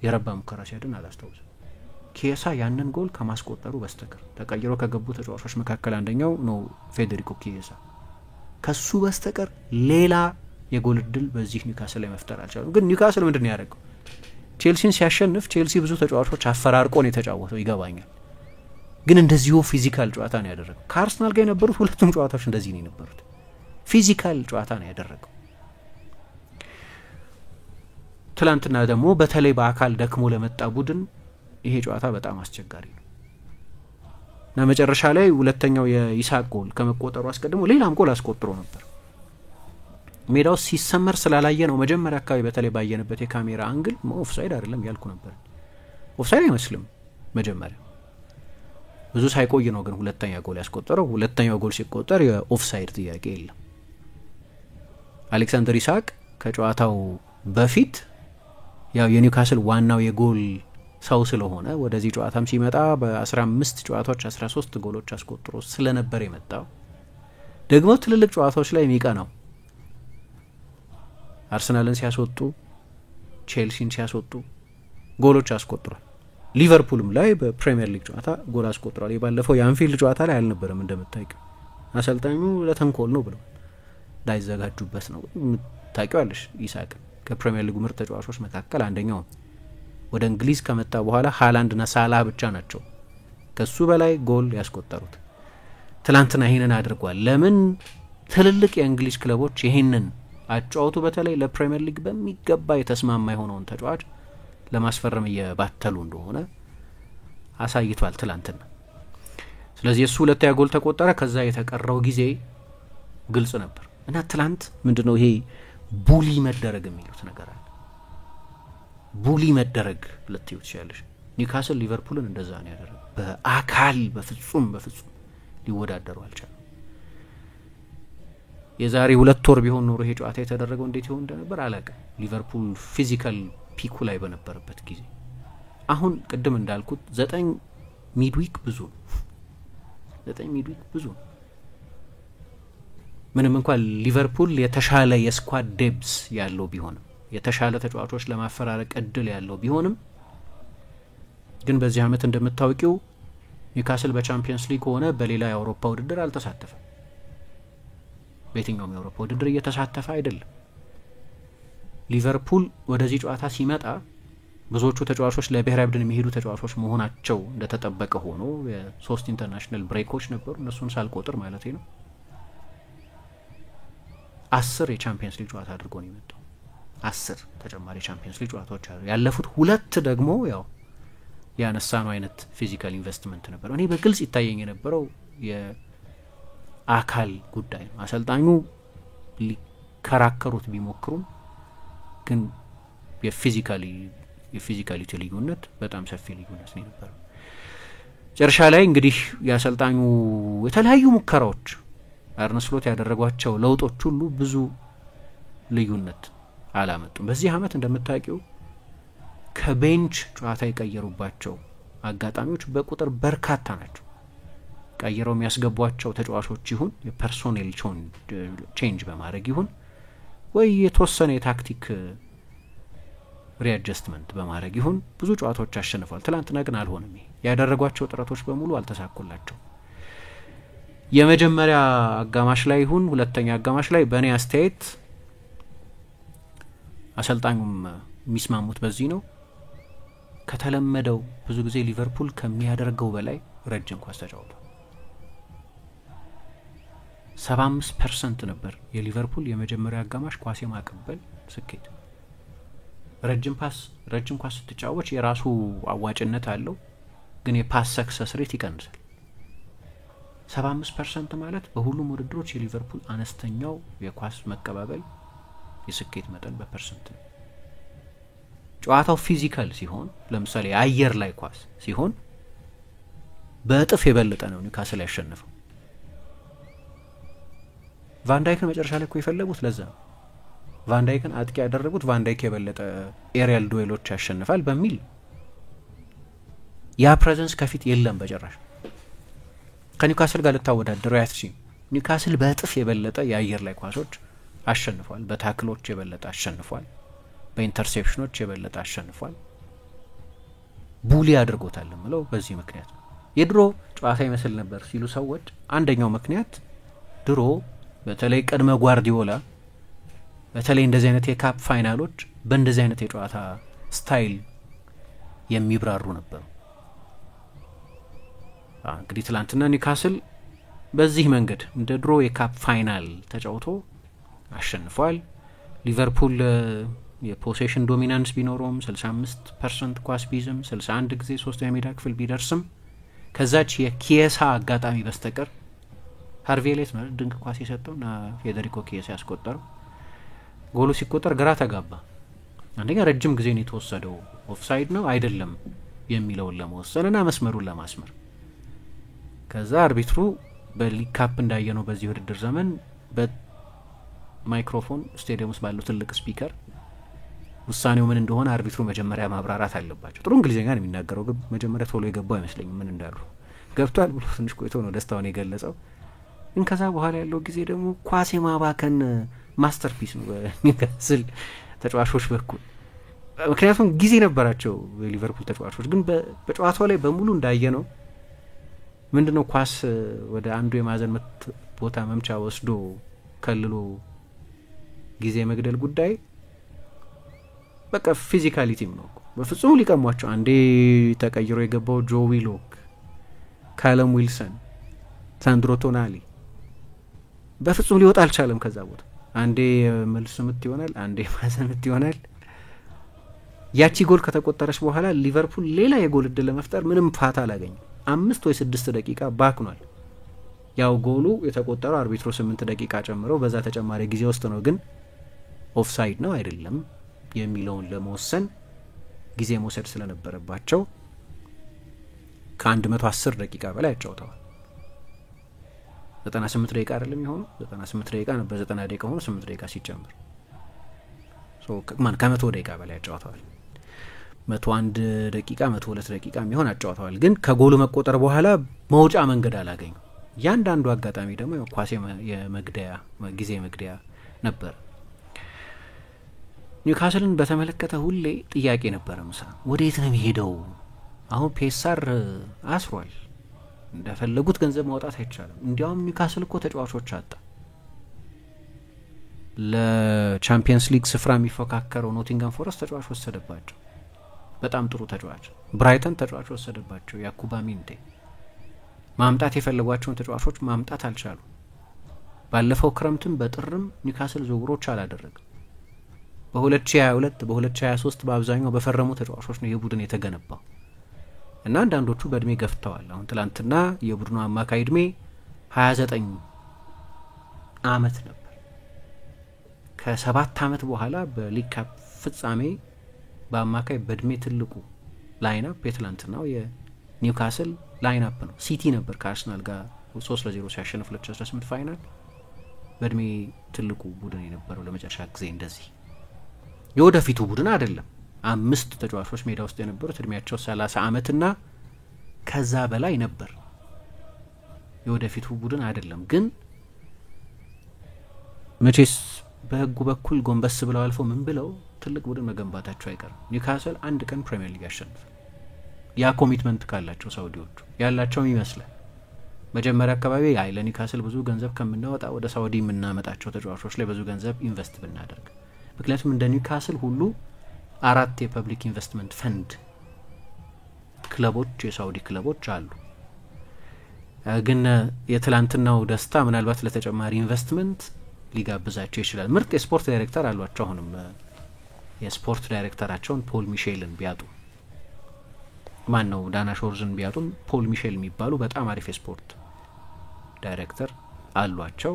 የረባ ሙከራ ሲያድን አላስታውስም። ኪየሳ ያንን ጎል ከማስቆጠሩ በስተቀር ተቀይሮ ከገቡ ተጫዋቾች መካከል አንደኛው ነው ፌዴሪኮ ኪየሳ። ከሱ በስተቀር ሌላ የጎል እድል በዚህ ኒውካስል ላይ መፍጠር አልቻሉም። ግን ኒውካስል ምንድን ነው ያደረገው? ቼልሲን ሲያሸንፍ ቼልሲ ብዙ ተጫዋቾች አፈራርቆ ነው የተጫወተው ይገባኛል። ግን እንደዚሁ ፊዚካል ጨዋታ ነው ያደረገው። ከአርሰናል ጋር የነበሩት ሁለቱም ጨዋታዎች እንደዚህ ነው የነበሩት። ፊዚካል ጨዋታ ነው ያደረገው። ትላንትና ደግሞ በተለይ በአካል ደክሞ ለመጣ ቡድን ይሄ ጨዋታ በጣም አስቸጋሪ ነው እና መጨረሻ ላይ ሁለተኛው የኢሳቅ ጎል ከመቆጠሩ አስቀድሞ ሌላም ጎል አስቆጥሮ ነበር። ሜዳው ሲሰመር ስላላየ ነው መጀመሪያ አካባቢ በተለይ ባየንበት የካሜራ አንግል ኦፍሳይድ አይደለም ያልኩ ነበር። ኦፍሳይድ አይመስልም መጀመሪያ ብዙ ሳይቆይ ነው ግን ሁለተኛ ጎል ያስቆጠረው። ሁለተኛው ጎል ሲቆጠር የኦፍሳይድ ጥያቄ የለም። አሌክሳንደር ኢሳቅ ከጨዋታው በፊት ያው የኒውካስል ዋናው የጎል ሰው ስለሆነ ወደዚህ ጨዋታም ሲመጣ በ15 ጨዋታዎች 13 ጎሎች አስቆጥሮ ስለነበር የመጣው ደግሞ ትልልቅ ጨዋታዎች ላይ የሚቀናው አርሰናልን ሲያስወጡ ቼልሲን ሲያስወጡ ጎሎች አስቆጥሯል። ሊቨርፑልም ላይ በፕሪሚየር ሊግ ጨዋታ ጎል አስቆጥሯል። የባለፈው የአንፊልድ ጨዋታ ላይ አልነበረም እንደምታውቂው። አሰልጣኙ ለተንኮል ነው ብለው እንዳይዘጋጁበት ነው። ታውቂዋለሽ ኢሳቅ ከፕሪሚየር ሊግ ምርጥ ተጫዋቾች መካከል አንደኛው። ወደ እንግሊዝ ከመጣ በኋላ ሃላንድና ሳላህ ብቻ ናቸው ከሱ በላይ ጎል ያስቆጠሩት። ትላንትና ይሄንን አድርጓል። ለምን ትልልቅ የእንግሊዝ ክለቦች ይሄንን አጫውቱ በተለይ ለፕሪሚየር ሊግ በሚገባ የተስማማ የሆነውን ተጫዋች ለማስፈረም እየባተሉ እንደሆነ አሳይቷል ትላንትና። ስለዚህ የሱ ሁለተኛ ጎል ተቆጠረ። ከዛ የተቀረው ጊዜ ግልጽ ነበር እና ትላንት ምንድነው ይሄ ቡሊ መደረግ የሚሉት ነገር አለ። ቡሊ መደረግ ልትዩት ይችላልሽ። ኒውካስል ሊቨርፑልን እንደዛ ነው ያደረገው። በአካል በፍጹም ሊወዳደሩ አልቻለም። የዛሬ 2 ወር ቢሆን ኖሮ ይሄ ጨዋታ የተደረገው እንዴት ይሆን እንደነበር አላውቅም። ሊቨርፑል ፊዚካል ፒኩ ላይ በነበረበት ጊዜ አሁን ቅድም እንዳልኩት 9 ሚድዊክ ብዙ 9 ሚድዊክ ብዙ ምንም እንኳን ሊቨርፑል የተሻለ የስኳድ ዴፕስ ያለው ቢሆንም የተሻለ ተጫዋቾች ለማፈራረቅ እድል ያለው ቢሆንም ግን በዚህ አመት እንደምታውቂው ኒውካስል በቻምፒየንስ ሊግ ሆነ በሌላ የአውሮፓ ውድድር አልተሳተፈም። በየትኛውም የአውሮፓ ውድድር እየተሳተፈ አይደለም። ሊቨርፑል ወደዚህ ጨዋታ ሲመጣ ብዙዎቹ ተጫዋቾች ለብሔራዊ ቡድን የሚሄዱ ተጫዋቾች መሆናቸው እንደተጠበቀ ሆኖ የ3 ኢንተርናሽናል ብሬኮች ነበሩ። እነሱን ሳልቆጥር ማለት ነው 10 የቻምፒየንስ ሊግ ጨዋታ አድርጎ ነው የመጣው። 10 ተጨማሪ የቻምፒየንስ ሊግ ጨዋታዎች አሉ። ያለፉት 2 ደግሞ ያው ያነሳነው አይነት ፊዚካል ኢንቨስትመንት ነበር። እኔ በግልጽ ይታየኝ የነበረው የአካል ጉዳይ ነው። አሰልጣኙ ሊከራከሩት ቢሞክሩም ግን የፊዚካሊቲ ልዩነት በጣም ሰፊ ልዩነት ነው የነበረው። ጨርሻ ላይ እንግዲህ የአሰልጣኙ የተለያዩ ሙከራዎች አርነ ስሎት ያደረጓቸው ለውጦች ሁሉ ብዙ ልዩነት አላመጡም። በዚህ አመት እንደምታውቂው ከቤንች ጨዋታ የቀየሩባቸው አጋጣሚዎች በቁጥር በርካታ ናቸው። ቀይረው የሚያስገቧቸው ተጫዋቾች ይሁን የፐርሶኔል ቼንጅ በማድረግ ይሁን ወይ የተወሰነ የታክቲክ ሪአጀስትመንት በማድረግ ይሁን ብዙ ጨዋታዎች አሸንፏል። ትላንትና ግን አልሆነም። ያደረጓቸው ጥረቶች በሙሉ አልተሳኩላቸው። የመጀመሪያ አጋማሽ ላይ ይሁን ሁለተኛ አጋማሽ ላይ በእኔ አስተያየት አሰልጣኙም የሚስማሙት በዚህ ነው። ከተለመደው ብዙ ጊዜ ሊቨርፑል ከሚያደርገው በላይ ረጅም ኳስ ተጫውቷል። 75% ነበር የሊቨርፑል የመጀመሪያ አጋማሽ ኳስ የማቀበል ስኬት። ረጅም ኳስ ስትጫወች የራሱ አዋጭነት አለው፣ ግን የፓስ ሰክሰስ ሬት ይቀንሳል። 75% ማለት በሁሉም ውድድሮች የሊቨርፑል አነስተኛው የኳስ መቀባበል የስኬት መጠን በፐርሰንት ነው። ጨዋታው ፊዚካል ሲሆን ለምሳሌ አየር ላይ ኳስ ሲሆን በእጥፍ የበለጠ ነው ኒውካስል ያሸነፈው። ቫንዳይክን መጨረሻ ላይ እኮ የፈለጉት ለዛ ነው። ቫንዳይክን አጥቂ ያደረጉት ቫንዳይክ የበለጠ ኤሪያል ዱዌሎች ያሸንፋል በሚል ያ ፕሬዘንስ ከፊት የለም በጭራሽ። ከኒውካስል ጋር ልታወዳደረው ያትችም። ኒውካስል በእጥፍ የበለጠ የአየር ላይ ኳሶች አሸንፏል፣ በታክሎች የበለጠ አሸንፏል፣ በኢንተርሴፕሽኖች የበለጠ አሸንፏል። ቡሊ አድርጎታል ምለው በዚህ ምክንያት ነው። የድሮ ጨዋታ ይመስል ነበር ሲሉ ሰዎች አንደኛው ምክንያት ድሮ በተለይ ቀድመ ጓርዲዮላ በተለይ እንደዚህ አይነት የካፕ ፋይናሎች በእንደዚህ አይነት የጨዋታ ስታይል የሚብራሩ ነበሩ። እንግዲህ ትላንትና ኒውካስል በዚህ መንገድ እንደ ድሮ የካፕ ፋይናል ተጫውቶ አሸንፏል። ሊቨርፑል የፖሴሽን ዶሚናንስ ቢኖረውም 65% ኳስ ቢይዝም 61 ጊዜ 3 የሜዳ ክፍል ቢደርስም ከዛች የኪየሳ አጋጣሚ በስተቀር ሃርቬ ኤሊየት ነው ድንቅ ኳስ የሰጠውና ፌዴሪኮ ኪየሳ ያስቆጠረው። ጎሉ ሲቆጠር ግራ ተጋባ። አንደኛ ረጅም ጊዜ ነው የተወሰደው፣ ኦፍሳይድ ነው አይደለም የሚለውን ለመወሰንና መስመሩን ለማስመር። ከዛ አርቢትሩ በሊግ ካፕ እንዳየነው በዚህ ውድድር ዘመን በማይክሮፎን ስቴዲየም ውስጥ ባለው ትልቅ ስፒከር ውሳኔው ምን እንደሆነ አርቢትሩ መጀመሪያ ማብራራት አለባቸው። ጥሩ እንግሊዝኛ ነው የሚናገረው፣ ግን መጀመሪያ ቶሎ የገባው አይመስለኝም ምን እንዳሉ። ገብቷል ብሎ ትንሽ ቆይቶ ነው ደስታውን የገለጸው። ግን ከዛ በኋላ ያለው ጊዜ ደግሞ ኳስ የማባከን ማስተርፒስ ነው በኒውካስል ተጫዋቾች በኩል። ምክንያቱም ጊዜ ነበራቸው የሊቨርፑል ተጫዋቾች፣ ግን በጨዋታው ላይ በሙሉ እንዳየ ነው ምንድነው ኳስ ወደ አንዱ የማዕዘን ምት ቦታ መምቻ ወስዶ ከልሎ ጊዜ መግደል ጉዳይ በቃ ፊዚካሊቲም ነው። በፍጹም ሊቀሟቸው አንዴ ተቀይሮ የገባው ጆ ዊሎክ፣ ካለም ዊልሰን፣ ሳንድሮ ቶናሊ በፍጹም ሊወጣ አልቻለም ከዛ ቦታ። አንዴ መልስ ምት ይሆናል፣ አንዴ ማዕዘን ምት ይሆናል። ያቺ ጎል ከተቆጠረች በኋላ ሊቨርፑል ሌላ የጎል እድል ለመፍጠር ምንም ፋታ አላገኘም። 5 ወይ 6 ደቂቃ ባክኗል። ያው ጎሉ የተቆጠረው አርቢትሮ 8 ደቂቃ ጨምሮ በዛ ተጨማሪ ጊዜ ውስጥ ነው። ግን ኦፍሳይድ ነው አይደለም የሚለውን ለመወሰን ጊዜ መውሰድ ስለነበረባቸው ከ110 ደቂቃ በላይ አጫውተዋል። 98 ደቂቃ አይደለም የሆነው 98 ደቂቃ ነበር። 90 ደቂቃ ሆኖ 8 ደቂቃ ሲጨምር ከ100 ደቂቃ በላይ አጫውተዋል። 101 ደቂቃ 102 ደቂቃ የሚሆን አጫውተዋል። ግን ከጎሉ መቆጠር በኋላ መውጫ መንገድ አላገኙ። ያንዳንዱ አጋጣሚ ደግሞ ኳስ የመግደያ ጊዜ መግደያ ነበር። ኒውካስልን በተመለከተ ሁሌ ጥያቄ ነበረ። ምሳ ወዴት ነው የሚሄደው? አሁን ፔሳር አስሯል። እንደፈለጉት ገንዘብ ማውጣት አይቻልም። እንዲያውም ኒውካስል እኮ ተጫዋቾች አጣ። ለቻምፒየንስ ሊግ ስፍራ የሚፎካከረው ኖቲንጋም ፎረስት ተጫዋች ወሰደባቸው፣ በጣም ጥሩ ተጫዋች። ብራይተን ተጫዋች ወሰደባቸው፣ ያኩባ ሚንቴ። ማምጣት የፈለጓቸውን ተጫዋቾች ማምጣት አልቻሉ። ባለፈው ክረምትም በጥርም ኒውካስል ዝውውሮች አላደረገም። በ2022 በ2023 በአብዛኛው በፈረሙ ተጫዋቾች ነው የቡድን የተገነባው እና አንዳንዶቹ በእድሜ ገፍተዋል። አሁን ትላንትና የቡድኑ አማካይ እድሜ 29 ዓመት ነበር። ከ7 ዓመት በኋላ በሊግ ካፕ ፍጻሜ በአማካይ በእድሜ ትልቁ ላይናፕ የትላንትናው የኒውካስል ላይናፕ ነው። ሲቲ ነበር ከአርሰናል ጋር 3-0 ሲያሸንፍ 2018 ፋይናል በእድሜ ትልቁ ቡድን የነበረው ለመጨረሻ ጊዜ እንደዚህ። የወደፊቱ ቡድን አይደለም። 5 ተጫዋቾች ሜዳ ውስጥ የነበሩት እድሜያቸው 30 ዓመትና ከዛ በላይ ነበር። የወደፊቱ ቡድን አይደለም። ግን መቼስ በህጉ በኩል ጎንበስ ብለው አልፎ ምን ብለው ትልቅ ቡድን መገንባታቸው አይቀርም። ኒውካስል አንድ ቀን ፕሪሚየር ሊግ ያሸንፋል። ያ ኮሚትመንት ካላቸው ሳውዲዎቹ ያላቸውም ይመስላል። መጀመሪያ አካባቢ ለኒውካስል ብዙ ገንዘብ ከምናወጣ ወደ ሳውዲ የምናመጣቸው ተጫዋቾች ላይ ብዙ ገንዘብ ኢንቨስት ብናደርግ፣ ምክንያቱም እንደ ኒውካስል ሁሉ 4 የፐብሊክ ኢንቨስትመንት ፈንድ ክለቦች የሳውዲ ክለቦች አሉ። ግን የትላንትናው ደስታ ምናልባት ለተጨማሪ ኢንቨስትመንት ሊጋብዛቸው ይችላል። ምርጥ የስፖርት ዳይሬክተር አሏቸው። አሁንም የስፖርት ዳይሬክተራቸውን ፖል ሚሼልን ቢያጡ ማን ነው ዳና ሾርዝን ቢያጡም ፖል ሚሼል የሚባሉ በጣም አሪፍ የስፖርት ዳይሬክተር አሏቸው።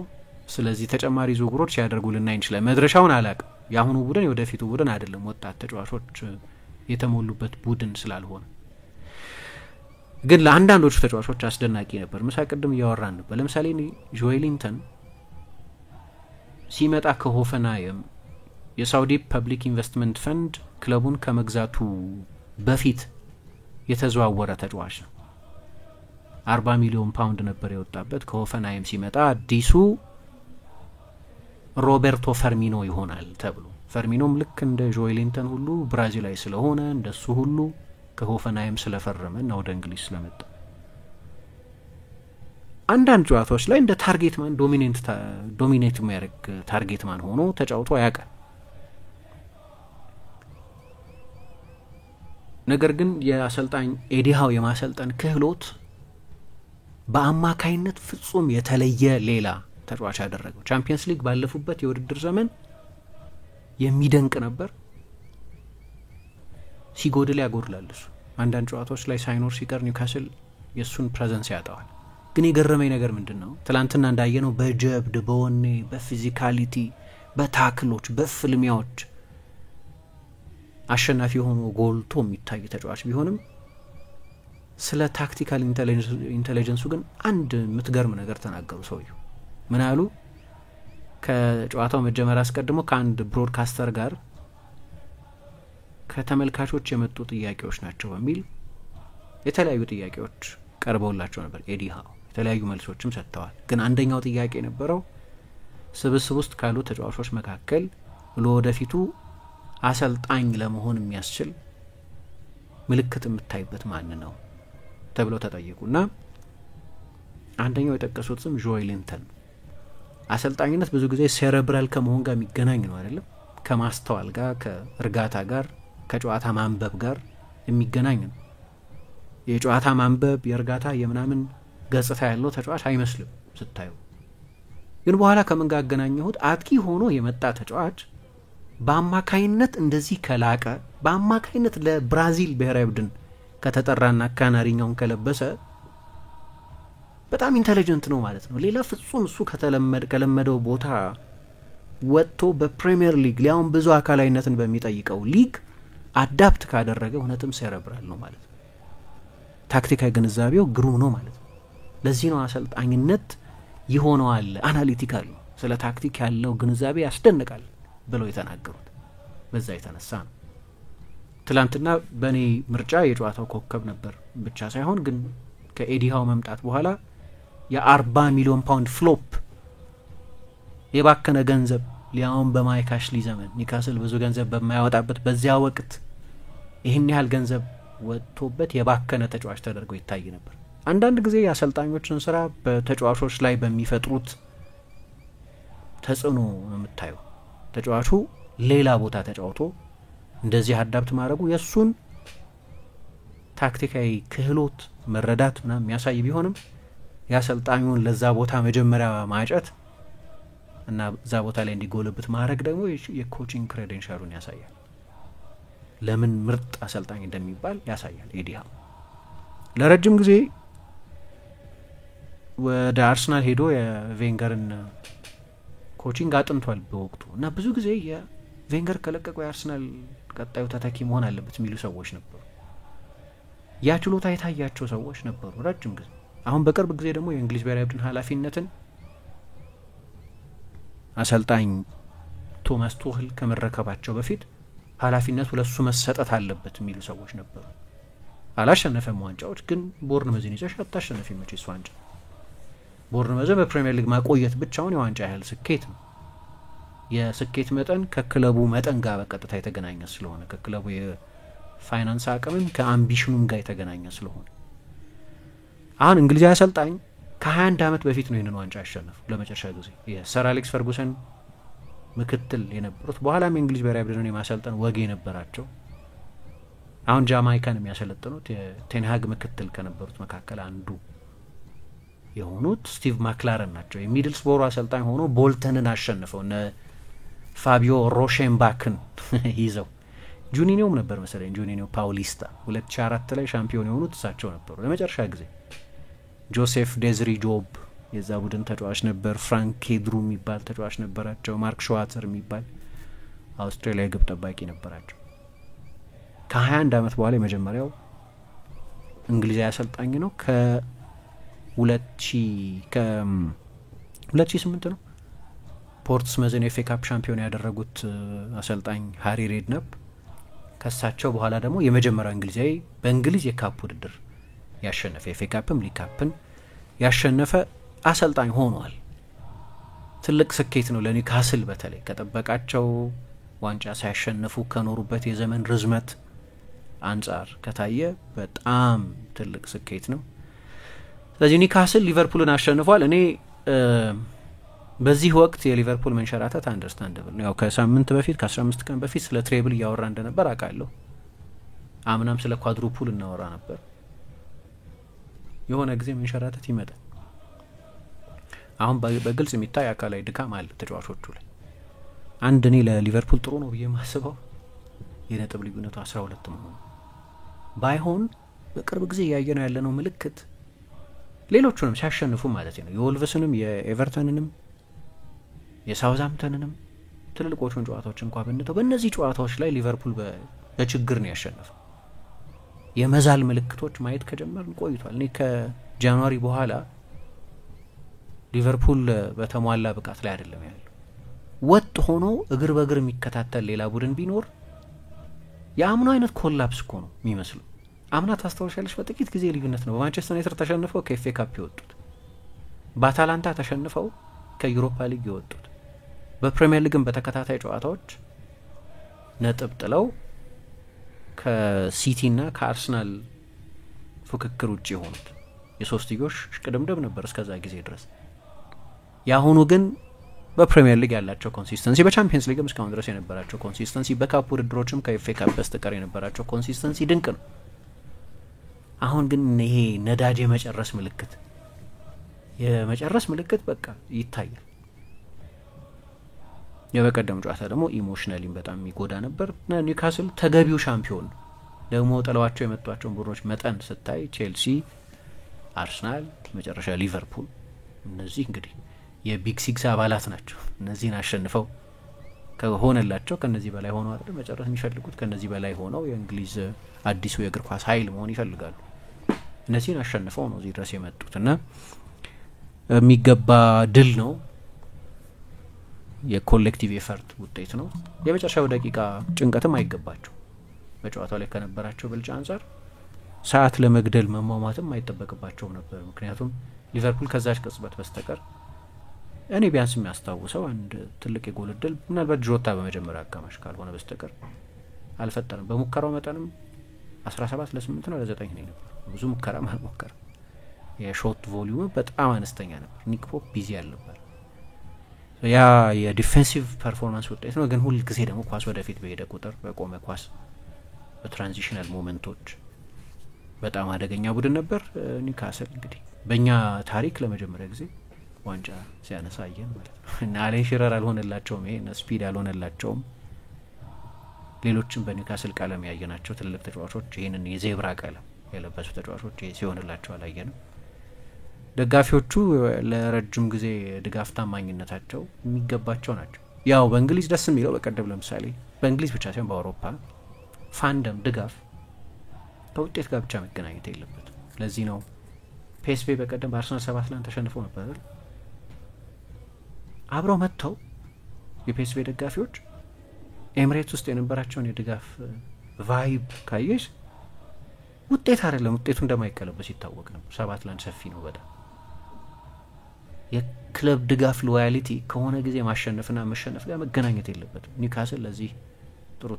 ስለዚህ ተጨማሪ ዝውውሮች ሲያደርጉ ልናይ እንችላለን። መድረሻውን አላቅም። የአሁኑ ቡድን የወደፊቱ ቡድን አይደለም። ወጣት ተጫዋቾች የተሞሉበት ቡድን ስላልሆነ ግን ለአንዳንዶቹ ተጫዋቾች አስደናቂ ነበር። ምሳ ቅድም እያወራን ነበር። ለምሳሌ ጆኤሊንተን ሲመጣ ከሆፈንሃይም የሳውዲ ፐብሊክ ኢንቨስትመንት ፈንድ ክለቡን ከመግዛቱ በፊት የተዘዋወረ ተጫዋች ነው። 40 ሚሊዮን ፓውንድ ነበር የወጣበት። ከሆፈንሃይም ሲመጣ አዲሱ ሮቤርቶ ፈርሚኖ ይሆናል ተብሎ፣ ፈርሚኖም ልክ እንደ ጆኤሊንተን ሁሉ ብራዚላዊ ስለሆነ እንደሱ ሁሉ ከሆፈንሃይም ስለፈረመ እና ወደ እንግሊዝ ስለመጣ አንዳንድ ጨዋታዎች ላይ እንደ ታርጌት ማን ዶሚኔት የሚያደርግ ታርጌት ማን ሆኖ ተጫውቶ ያውቃል። ነገር ግን የአሰልጣኝ ኤዲሃው የማሰልጠን ክህሎት በአማካይነት ፍጹም የተለየ ሌላ ተጫዋች ያደረገው። ቻምፒየንስ ሊግ ባለፉበት የውድድር ዘመን የሚደንቅ ነበር። ሲጎድል ያጎድላል እሱ። አንዳንድ ጨዋታዎች ላይ ሳይኖር ሲቀር ኒውካስል የእሱን ፕሬዘንስ ያጣዋል። ግን የገረመኝ ነገር ምንድን ነው? ትላንትና እንዳየነው በጀብድ በወኔ በፊዚካሊቲ በታክሎች በፍልሚያዎች አሸናፊ ሆኖ ጎልቶ የሚታይ ተጫዋች ቢሆንም ስለ ታክቲካል ኢንቴሊጀንሱ ግን አንድ የምትገርም ነገር ተናገሩ ሰውየው። ምን አሉ? ከጨዋታው መጀመር አስቀድሞ ከአንድ ብሮድካስተር ጋር ከተመልካቾች የመጡ ጥያቄዎች ናቸው በሚል የተለያዩ ጥያቄዎች ቀርበውላቸው ነበር። ኤዲሃው የተለያዩ መልሶችም ሰጥተዋል። ግን አንደኛው ጥያቄ የነበረው ስብስብ ውስጥ ካሉ ተጫዋቾች መካከል ለወደፊቱ አሰልጣኝ ለመሆን የሚያስችል ምልክት የምታይበት ማን ነው ተብለው ተጠየቁና አንደኛው የጠቀሱት ስም ጆኤሊንተን። አሰልጣኝነት ብዙ ጊዜ ሴሬብራል ከመሆን ጋር የሚገናኝ ነው አይደለም? ከማስተዋል ጋር፣ ከእርጋታ ጋር፣ ከጨዋታ ማንበብ ጋር የሚገናኝ ነው። የጨዋታ ማንበብ የእርጋታ የምናምን ገጽታ ያለው ተጫዋች አይመስልም ስታዩ። ግን በኋላ ከምን ጋር አገናኘሁት? አጥቂ ሆኖ የመጣ ተጫዋች በአማካይነት እንደዚህ ከላቀ፣ በአማካይነት ለብራዚል ብሔራዊ ቡድን ከተጠራና ካናሪኛውን ከለበሰ በጣም ኢንቴሊጀንት ነው ማለት ነው። ሌላ ፍጹም እሱ ከለመደው ቦታ ወጥቶ በፕሪሚየር ሊግ ሊያውም ብዙ አካላዊነትን በሚጠይቀው ሊግ አዳፕት ካደረገ እውነትም ሴሬብራል ነው ማለት ነው። ታክቲካዊ ግንዛቤው ግሩም ነው ማለት ነው። ለዚህ ነው አሰልጣኝነት ይሆነዋል፣ አናሊቲካል ነው፣ ስለ ታክቲክ ያለው ግንዛቤ ያስደንቃል ብለው የተናገሩት በዛ የተነሳ ነው። ትላንትና በእኔ ምርጫ የጨዋታው ኮከብ ነበር ብቻ ሳይሆን ግን ከኤዲሃው መምጣት በኋላ የ40 ሚሊዮን ፓውንድ ፍሎፕ የባከነ ገንዘብ ሊያውም በማይክ አሽሊ ዘመን ኒውካስል ብዙ ገንዘብ በማያወጣበት በዚያ ወቅት ይህን ያህል ገንዘብ ወጥቶበት የባከነ ተጫዋች ተደርጎ ይታይ ነበር። አንዳንድ ጊዜ የአሰልጣኞችን ስራ በተጫዋቾች ላይ በሚፈጥሩት ተጽዕኖ የምታየው። ተጫዋቹ ሌላ ቦታ ተጫውቶ እንደዚህ አዳፕት ማድረጉ የእሱን ታክቲካዊ ክህሎት መረዳት ምናምን የሚያሳይ ቢሆንም የአሰልጣኙን ለዛ ቦታ መጀመሪያ ማጨት እና እዛ ቦታ ላይ እንዲጎልብት ማድረግ ደግሞ የኮቺንግ ክሬዴንሻሉን ያሳያል። ለምን ምርጥ አሰልጣኝ እንደሚባል ያሳያል። ኤዲሃው ለረጅም ጊዜ ወደ አርሰናል ሄዶ የቬንገርን ኮቺንግ አጥንቷል በወቅቱ እና ብዙ ጊዜ የቬንገር ከለቀቀው የአርሰናል ቀጣዩ ተተኪ መሆን አለበት የሚሉ ሰዎች ነበሩ። ያ ችሎታ የታያቸው ሰዎች ነበሩ ረጅም ጊዜ። አሁን በቅርብ ጊዜ ደግሞ የእንግሊዝ ብሔራዊ ቡድን ኃላፊነትን አሰልጣኝ ቶማስ ቱኸል ከመረከባቸው በፊት ኃላፊነቱ ለሱ መሰጠት አለበት የሚሉ ሰዎች ነበሩ። አላሸነፈም ዋንጫዎች፣ ግን ቦርንመዝን ይዘሽ አታሸነፊም መቼስ ዋንጫ። ቦርንመዝን በፕሪሚየር ሊግ ማቆየት ብቻውን የዋንጫ ያህል ስኬት ነው። የስኬት መጠን ከክለቡ መጠን ጋር በቀጥታ የተገናኘ ስለሆነ ከክለቡ የፋይናንስ አቅምም ከአምቢሽኑም ጋር የተገናኘ ስለሆነ አሁን እንግሊዛዊ አሰልጣኝ ከ21 ዓመት በፊት ነው ይህንን ዋንጫ ያሸነፉ ለመጨረሻ ጊዜ የሰር አሌክስ ፈርጉሰን ምክትል የነበሩት በኋላም የእንግሊዝ ብሔራዊ ቡድንን የማሰልጠን ወግ የነበራቸው አሁን ጃማይካን የሚያሰለጥኑት የቴንሃግ ምክትል ከነበሩት መካከል አንዱ የሆኑት ስቲቭ ማክላረን ናቸው። የሚድልስቦሮ አሰልጣኝ ሆኖ ቦልተንን አሸንፈው እነ ፋቢዮ ሮሼንባክን ይዘው ጁኒኒዮም ነበር መሰለኝ ጁኒኒዮ ፓውሊስታ 2004 ላይ ሻምፒዮን የሆኑት እሳቸው ነበሩ ለመጨረሻ ጊዜ። ጆሴፍ ዴዝሪ ጆብ የዛ ቡድን ተጫዋች ነበር። ፍራንክ ኬድሩ የሚባል ተጫዋች ነበራቸው። ማርክ ሸዋተር የሚባል አውስትራሊያ ግብ ጠባቂ ነበራቸው። ከ21 ዓመት በኋላ የመጀመሪያው እንግሊዛዊ አሰልጣኝ ነው። ከ2008 ነው ፖርትስመዝን ኤፍ ኤ ካፕ ሻምፒዮን ያደረጉት አሰልጣኝ ሃሪ ሬድነፕ። ከሳቸው በኋላ ደግሞ የመጀመሪያው እንግሊዛዊ በእንግሊዝ የካፕ ውድድር ያሸነፈ ኤፍ ኤ ካፕም ሊግ ካፕን ያሸነፈ አሰልጣኝ ሆኗል። ትልቅ ስኬት ነው ለኒውካስል። በተለይ ከጠበቃቸው ዋንጫ ሳያሸነፉ ከኖሩበት የዘመን ርዝመት አንጻር ከታየ በጣም ትልቅ ስኬት ነው። ስለዚህ ኒውካስል ሊቨርፑልን አሸንፏል። እኔ በዚህ ወቅት የሊቨርፑል መንሸራተት አንደርስታንደብል ነው። ያው ከሳምንት በፊት ከ15 ቀን በፊት ስለ ትሬብል እያወራ እንደነበር አውቃለሁ። አምናም ስለ ኳድሩፑል እናወራ ነበር። የሆነ ጊዜ መንሸራተት ይመጣል። አሁን በግልጽ የሚታይ አካላዊ ድካም አለ ተጫዋቾቹ ላይ። አንድ እኔ ለሊቨርፑል ጥሩ ነው ብዬ የማስበው የነጥብ ልዩነቱ 12 መሆኑ ባይሆን በቅርብ ጊዜ እያየነው ያለነው ምልክት ሌሎቹንም ሲያሸንፉ ማለት ነው የወልቭስንም የኤቨርተንንም የሳውዝሃምፕተንንም ትልልቆቹን ጨዋታዎች እንኳን ብንተው በእነዚህ ጨዋታዎች ላይ ሊቨርፑል በችግር ነው ያሸነፈው። የመዛል ምልክቶች ማየት ከጀመርን ቆይቷል። እኔ ከጃንዋሪ በኋላ ሊቨርፑል በተሟላ ብቃት ላይ አይደለም ያለው። ወጥ ሆኖ እግር በእግር የሚከታተል ሌላ ቡድን ቢኖር የአምናው አይነት ኮላፕስ እኮ ነው የሚመስለው። አምና ታስታውሻለሽ በጥቂት ጊዜ ልዩነት ነው በማንቸስተር ዩናይትድ ተሸንፈው ከኤፍኤ ካፕ የወጡት፣ በአታላንታ ተሸንፈው ከዩሮፓ ሊግ የወጡት፣ በፕሪሚየር ሊግም በተከታታይ ጨዋታዎች ነጥብ ጥለው ከሲቲና ከአርሰናል ፉክክር ውጭ የሆኑት የሶስትዮሽ ሽቅድምድም ነበር እስከዛ ጊዜ ድረስ። ያሁኑ ግን በፕሪሚየር ሊግ ያላቸው ኮንሲስተንሲ፣ በቻምፒየንስ ሊግም እስካሁን ድረስ የነበራቸው ኮንሲስተንሲ፣ በካፕ ውድድሮችም ከኤፍኤ ካፕ በስተቀር የነበራቸው ኮንሲስተንሲ ድንቅ ነው። አሁን ግን ይሄ ነዳጅ የመጨረስ ምልክት በቃ ይታያል። የበቀደም ጨዋታ ደግሞ ኢሞሽናሊም በጣም የሚጎዳ ነበር። ኒውካስል ተገቢው ሻምፒዮን ደግሞ ጥለዋቸው የመጧቸውን ቡድኖች መጠን ስታይ ቼልሲ፣ አርሰናል፣ መጨረሻ ሊቨርፑል፣ እነዚህ እንግዲህ የቢግ ሲክስ አባላት ናቸው። እነዚህን አሸንፈው ከሆነላቸው ከነዚህ በላይ ሆነው አይደል መጨረስ የሚፈልጉት፣ ከነዚህ በላይ ሆነው የእንግሊዝ አዲሱ የእግር ኳስ ኃይል መሆን ይፈልጋሉ። እነዚህን አሸንፈው ነው እዚህ ድረስ የመጡት እና የሚገባ ድል ነው። የኮሌክቲቭ ኤፈርት ውጤት ነው። የመጨረሻው ደቂቃ ጭንቀትም አይገባቸው። በጨዋታው ላይ ከነበራቸው ብልጫ አንጻር ሰዓት ለመግደል መሟሟትም አይጠበቅባቸውም ነበር። ምክንያቱም ሊቨርፑል ከዛች ቅጽበት በስተቀር እኔ ቢያንስ የሚያስታውሰው አንድ ትልቅ የጎል እድል ምናልባት ጆታ በመጀመሪያ አጋማሽ ካልሆነ በስተቀር አልፈጠረም። በሙከራው መጠንም 17 ለ8 ነው ለ9 ነው ነበር። ብዙ ሙከራም አልሞከረም። የሾት ቮሊዩም በጣም አነስተኛ ነበር። ኒክ ፖፕ ቢዚ ያለበት ያ የዲፌንሲቭ ፐርፎርማንስ ውጤት ነው። ግን ሁል ጊዜ ደግሞ ኳስ ወደፊት በሄደ ቁጥር በቆመ ኳስ በትራንዚሽናል ሞመንቶች በጣም አደገኛ ቡድን ነበር ኒውካስል። እንግዲህ በእኛ ታሪክ ለመጀመሪያ ጊዜ ዋንጫ ሲያነሳ አየን ማለት ነው። እና አሌን ሽረር አልሆነላቸውም፣ ይሄ ስፒድ አልሆነላቸውም። ሌሎችም በኒውካስል ቀለም ያየናቸው ትልልቅ ተጫዋቾች ይህንን የዜብራ ቀለም የለበሱ ተጫዋቾች ሲሆንላቸው አላየንም። ደጋፊዎቹ ለረጅም ጊዜ ድጋፍ ታማኝነታቸው የሚገባቸው ናቸው። ያው በእንግሊዝ ደስ የሚለው በቀደም ለምሳሌ በእንግሊዝ ብቻ ሳይሆን በአውሮፓ ፋንደም ድጋፍ ከውጤት ጋር ብቻ መገናኘት የለበትም። ለዚህ ነው ፒኤስቪ በቀደም በአርሰናል 7-1 ተሸንፈው ነበር። አብረው መጥተው የፒኤስቪ ደጋፊዎች ኤምሬትስ ውስጥ የነበራቸውን የድጋፍ ቫይብ ካየሽ ውጤት አይደለም፣ ውጤቱ እንደማይቀለበስ ይታወቅ ነው። 7-1 ሰፊ ነው በጣም። የክለብ ድጋፍ ሎያሊቲ ከሆነ ጊዜ ማሸነፍና መሸነፍ ጋር መገናኘት የለበትም። ኒውካስል ለዚህ ጥሩ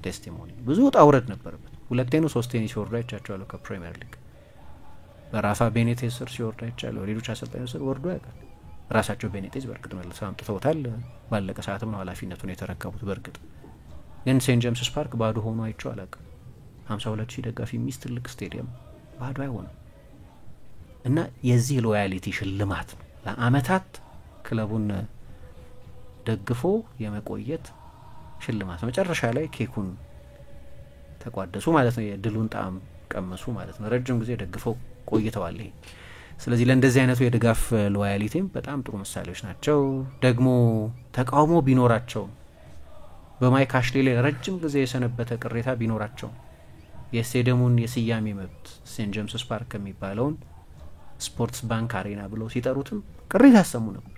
ቴስቲሞኒ። ብዙ ውጣ ውረድ ነበረበት። 2 ነው 3 ሲወርዱ አይቻቸዋለሁ ከፕሪሚየር ሊግ። በራፋ ቤኔቴዝ ስር ሲወርዱ አይቻለሁ። ሌሎች አሰልጣኞች ስር ወርዶ ያውቃል። ራሳቸው ቤኔቴዝ በእርግጥ መልሰው አምጥተውታል። ባለቀ ሰዓትም ነው ኃላፊነቱን የተረከቡት። በእርግጥ ግን ሴንት ጄምስስ ፓርክ ባዶ ሆኖ አይቼው አላውቅም። 52,000 ደጋፊ የሚይዝ ትልቅ ስቴዲየም ባዶ አይሆንም። እና የዚህ ሎያሊቲ ሽልማት ነው። ለአመታት ክለቡን ደግፎ የመቆየት ሽልማት ነው። መጨረሻ ላይ ኬኩን ተቋደሱ ማለት ነው። የድሉን ጣዕም ቀመሱ ማለት ነው። ረጅም ጊዜ ደግፈው ቆይተዋል። ይሄ ስለዚህ ለእንደዚህ አይነቱ የድጋፍ ሎያሊቲም በጣም ጥሩ ምሳሌዎች ናቸው። ደግሞ ተቃውሞ ቢኖራቸው በማይክ አሽሌ ላይ ረጅም ጊዜ የሰነበተ ቅሬታ ቢኖራቸው የስቴዲየሙን የስያሜ መብት ሴንት ጄምስስ ፓርክ የሚባለውን ስፖርትስ ባንክ አሬና ብለው ሲጠሩትም ቅሬታ ያሰሙ ነበር።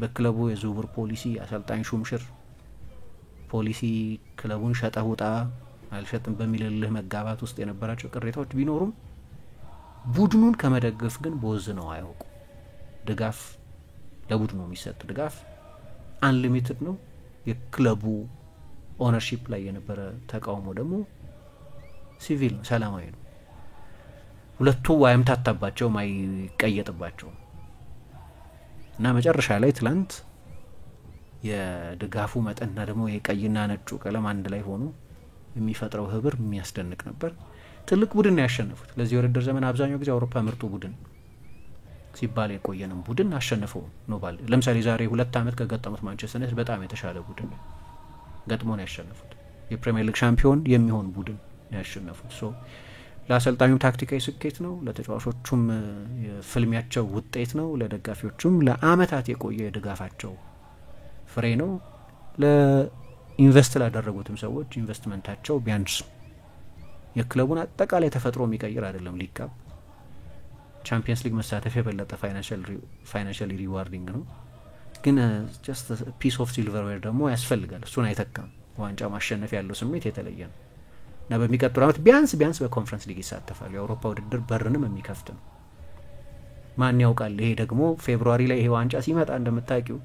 በክለቡ የዝውውር ፖሊሲ፣ አሰልጣኝ ሹምሽር ፖሊሲ፣ ክለቡን ሸጠህ ውጣ አልሸጥም በሚልልህ መጋባት ውስጥ የነበራቸው ቅሬታዎች ቢኖሩም ቡድኑን ከመደገፍ ግን ቦዝ ነው አያውቁ። ድጋፍ ለቡድኑ የሚሰጥ ድጋፍ አንሊሚትድ ነው። የክለቡ ኦነርሺፕ ላይ የነበረ ተቃውሞ ደግሞ ሲቪል ነው፣ ሰላማዊ ነው። ሁለቱ አይምታታባቸውም፣ አይቀየጥባቸውም። እና መጨረሻ ላይ ትላንት የድጋፉ መጠንና ደግሞ የቀይና ነጩ ቀለም አንድ ላይ ሆኖ የሚፈጥረው ህብር የሚያስደንቅ ነበር። ትልቅ ቡድን ነው ያሸነፉት። ለዚህ የውድድር ዘመን አብዛኛው ጊዜ አውሮፓ ምርጡ ቡድን ሲባል የቆየንም ቡድን አሸነፈው ነው ባል። ለምሳሌ ዛሬ 2 ዓመት ከገጠሙት ማንቸስተር ዩናይትድ በጣም የተሻለ ቡድን ገጥሞ ነው ያሸነፉት። የፕሪሚየር ሊግ ሻምፒዮን የሚሆን ቡድን ነው ያሸነፉት። ሶ ለአሰልጣኙም ታክቲካዊ ስኬት ነው፣ ለተጫዋቾቹም የፍልሚያቸው ውጤት ነው፣ ለደጋፊዎቹም ለአመታት የቆየ የድጋፋቸው ፍሬ ነው። ለኢንቨስት ላደረጉትም ሰዎች ኢንቨስትመንታቸው ቢያንስ የክለቡን አጠቃላይ ተፈጥሮ የሚቀይር አይደለም። ሊግ ካፕ ቻምፒየንስ ሊግ መሳተፍ የበለጠ ፋይናንሻሊ ሪዋርዲንግ ነው፣ ግን ጀስት ፒስ ኦፍ ሲልቨርዌር ደግሞ ያስፈልጋል። እሱን አይተካም። ዋንጫ ማሸነፍ ያለው ስሜት የተለየ ነው እና በሚቀጥሉ አመት ቢያንስ በኮንፈረንስ ሊግ ይሳተፋሉ። የአውሮፓ ውድድር በርንም የሚከፍት ነው። ማን ያውቃል? ይሄ ደግሞ ፌብሩዋሪ ላይ ይሄ ዋንጫ ሲመጣ እንደምታውቂው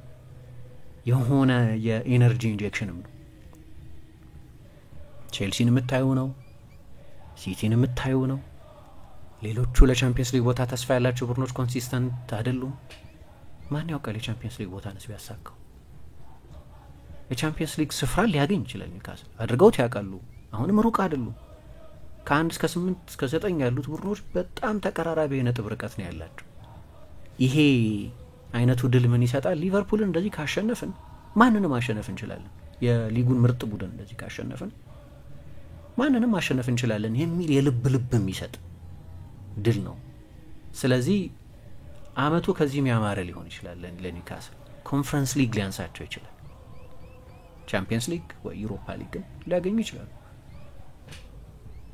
የሆነ የኢነርጂ ኢንጀክሽንም ነው። ቼልሲን የምታዩ ነው፣ ሲቲን የምታዩ ነው። ሌሎቹ ለቻምፒየንስ ሊግ ቦታ ተስፋ ያላቸው ቡድኖች ኮንሲስተንት አይደሉም። ማን ያውቃል? የቻምፒየንስ ሊግ ቦታ ነስ ቢያሳካው የቻምፒየንስ ሊግ ስፍራ ሊያገኝ ይችላል። ኒውካስል አድርገውት ያውቃሉ። አሁንም ሩቅ አይደሉም። ከ1 እስከ 8 እስከ 9 ያሉት ቡድኖች በጣም ተቀራራቢ የነጥብ ርቀት ነው ያላቸው። ይሄ አይነቱ ድል ምን ይሰጣል? ሊቨርፑልን እንደዚህ ካሸነፍን ማንንም ማሸነፍ እንችላለን። የሊጉን ምርጥ ቡድን እንደዚህ ካሸነፍን ማንንም ማሸነፍ እንችላለን የሚል የልብ የሚሰጥ ድል ነው። ስለዚህ አመቱ ከዚህም ያማረ ሊሆን ይችላል ለኒውካስል። ኮንፈረንስ ሊግ ሊያንሳቸው ይችላል። ቻምፒየንስ ሊግ ወይ ዩሮፓ ሊግ ሊያገኙ ይችላሉ።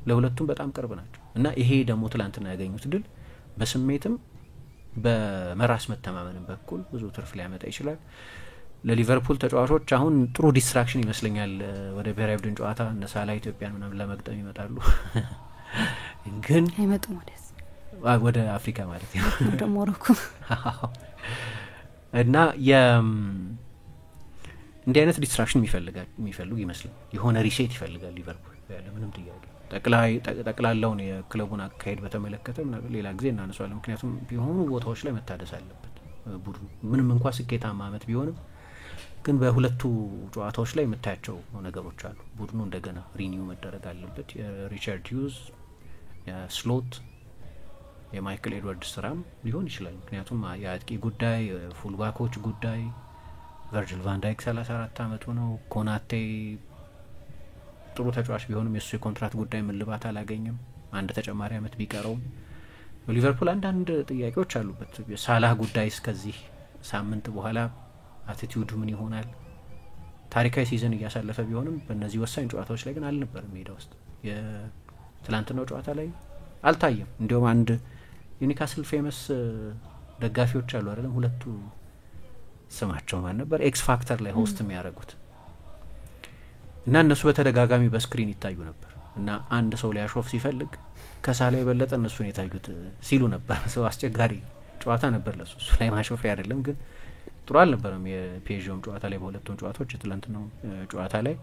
ለሁለቱም በጣም ቅርብ ናቸው እና ይሄ ደግሞ ትላንትና ያገኙት ድል በስሜትም በመራስ መተማመንም በኩል ብዙ ትርፍ ሊያመጣ ይችላል። ለሊቨርፑል ተጫዋቾች አሁን ጥሩ ዲስትራክሽን ይመስለኛል። ወደ ብሔራዊ ቡድን ጨዋታ እነ ሳላ ኢትዮጵያን ምናምን ለመግጠም ይመጣሉ፣ ግን አይመጡም ወደ አፍሪካ ማለት ነው ወደ ሞሮኮ እና እንዲህ አይነት ዲስትራክሽን የሚፈልጉ ይመስላል። የሆነ ሪሴት ይፈልጋል ሊቨርፑል ያለ ምንም ጥያቄ። ጠቅላላውን የክለቡን አካሄድ በተመለከተ ሌላ ጊዜ እናነሳዋለን። ምክንያቱም የሆኑ ቦታዎች ላይ መታደስ አለበት ቡድኑ። ምንም እንኳ ስኬታማ አመት ቢሆንም ግን በሁለቱ ጨዋታዎች ላይ የምታያቸው ነገሮች አሉ። ቡድኑ እንደገና ሪኒው መደረግ አለበት። የሪቻርድ ሂውዝ፣ የስሎት፣ የማይክል ኤድዋርድስ ስራም ሊሆን ይችላል። ምክንያቱም የአጥቂ ጉዳይ፣ የፉልባኮች ጉዳይ፣ ቨርጅል ቫንዳይክ 34 አመቱ ነው። ኮናቴ ጥሩ ተጫዋች ቢሆንም የሱ የኮንትራት ጉዳይ ምልባት አላገኘም። አንድ ተጨማሪ አመት ቢቀረውም ሊቨርፑል አንዳንድ ጥያቄዎች አሉበት። የሳላህ ጉዳይ እስከዚህ ሳምንት በኋላ አቲቲዩድ ምን ይሆናል? ታሪካዊ ሲዝን እያሳለፈ ቢሆንም በእነዚህ ወሳኝ ጨዋታዎች ላይ ግን አልነበረም። ሜዳ ውስጥ የትላንትናው ጨዋታ ላይ አልታየም። እንዲሁም አንድ ዩኒካስል ፌመስ ደጋፊዎች አሉ አይደለም፣ ሁለቱ ስማቸው ማን ነበር? ኤክስ ፋክተር ላይ ሆስት የሚያደርጉት እና እነሱ በተደጋጋሚ በስክሪን ይታዩ ነበር እና አንድ ሰው ሊያሾፍ ሲፈልግ ከሳላ የበለጠ እነሱን የታዩት ሲሉ ነበር። ሰው አስቸጋሪ ጨዋታ ነበር ለሱ። እሱ ላይ ማሾፍ አይደለም ግን ጥሩ አልነበረም። የፔዥዮም ጨዋታ ላይ በሁለቱም ጨዋታዎች የትላንትናው ጨዋታ ላይ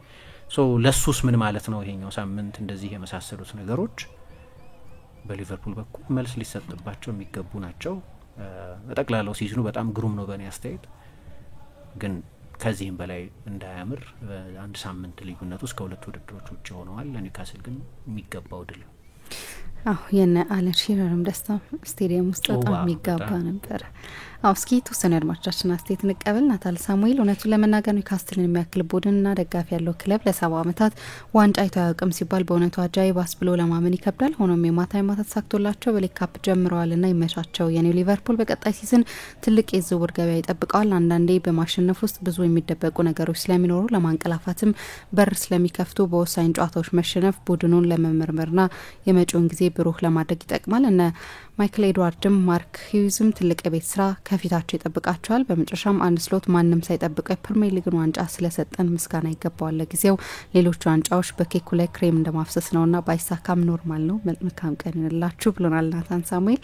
ለሱስ ምን ማለት ነው ይሄኛው ሳምንት እንደዚህ የመሳሰሉት ነገሮች በሊቨርፑል በኩል መልስ ሊሰጥባቸው የሚገቡ ናቸው። በጠቅላላው ሲዝኑ በጣም ግሩም ነው በእኔ አስተያየት፣ ግን ከዚህም በላይ እንዳያምር አንድ ሳምንት ልዩነት ውስጥ ከሁለት ውድድሮች ውጭ ሆነዋል። ለኒውካስል ግን የሚገባው ድል ነው። የነ አለን ሺረርም ደስታ ስቴዲየም ውስጥ በጣም የሚጋባ ነበር። እስኪ ተወሰነ አድማጮቻችን አስተያየት እንቀበል። ናታል ሳሙኤል እውነቱን ለመናገር ኒውካስትልን የሚያክል ቡድንና ደጋፊ ያለው ክለብ ለ70 ዓመታት ዋንጫ አይቶ አያውቅም ሲባል በእውነቱ አጃይባስ ብሎ ለማመን ይከብዳል። ሆኖም የማታ ተሳክቶላቸው በሊግ ካፕ ጀምረዋልና ይመቻቸው። የኒው ሊቨርፑል በቀጣይ ሲዝን ትልቅ የዝውውር ገበያ ይጠብቀዋል። አንዳንዴ በማሸነፍ ውስጥ ብዙ የሚደበቁ ነገሮች ስለሚኖሩ ለማንቀላፋትም በር ስለሚከፍቱ በወሳኝ ጨዋታዎች መሸነፍ ቡድኑን ለመመርመርና የመጪውን ጊዜ ብሩህ ለማድረግ ይጠቅማል። እነ ማይክል ኤድዋርድም ማርክ ሂውዝም ትልቅ የቤት ስራ ከፊታቸው ይጠብቃቸዋል። በመጨረሻም አንድ ስሎት ማንም ሳይጠብቀው የፕሪሚየር ሊግን ዋንጫ ስለሰጠን ምስጋና ይገባዋል። ለጊዜው ሌሎች ዋንጫዎች በኬኩ ላይ ክሬም እንደማፍሰስ ነውና ባይሳካም ኖርማል ነው። መልካም ቀን ይሁንላችሁ ብሎናል ናታን ሳሙኤል።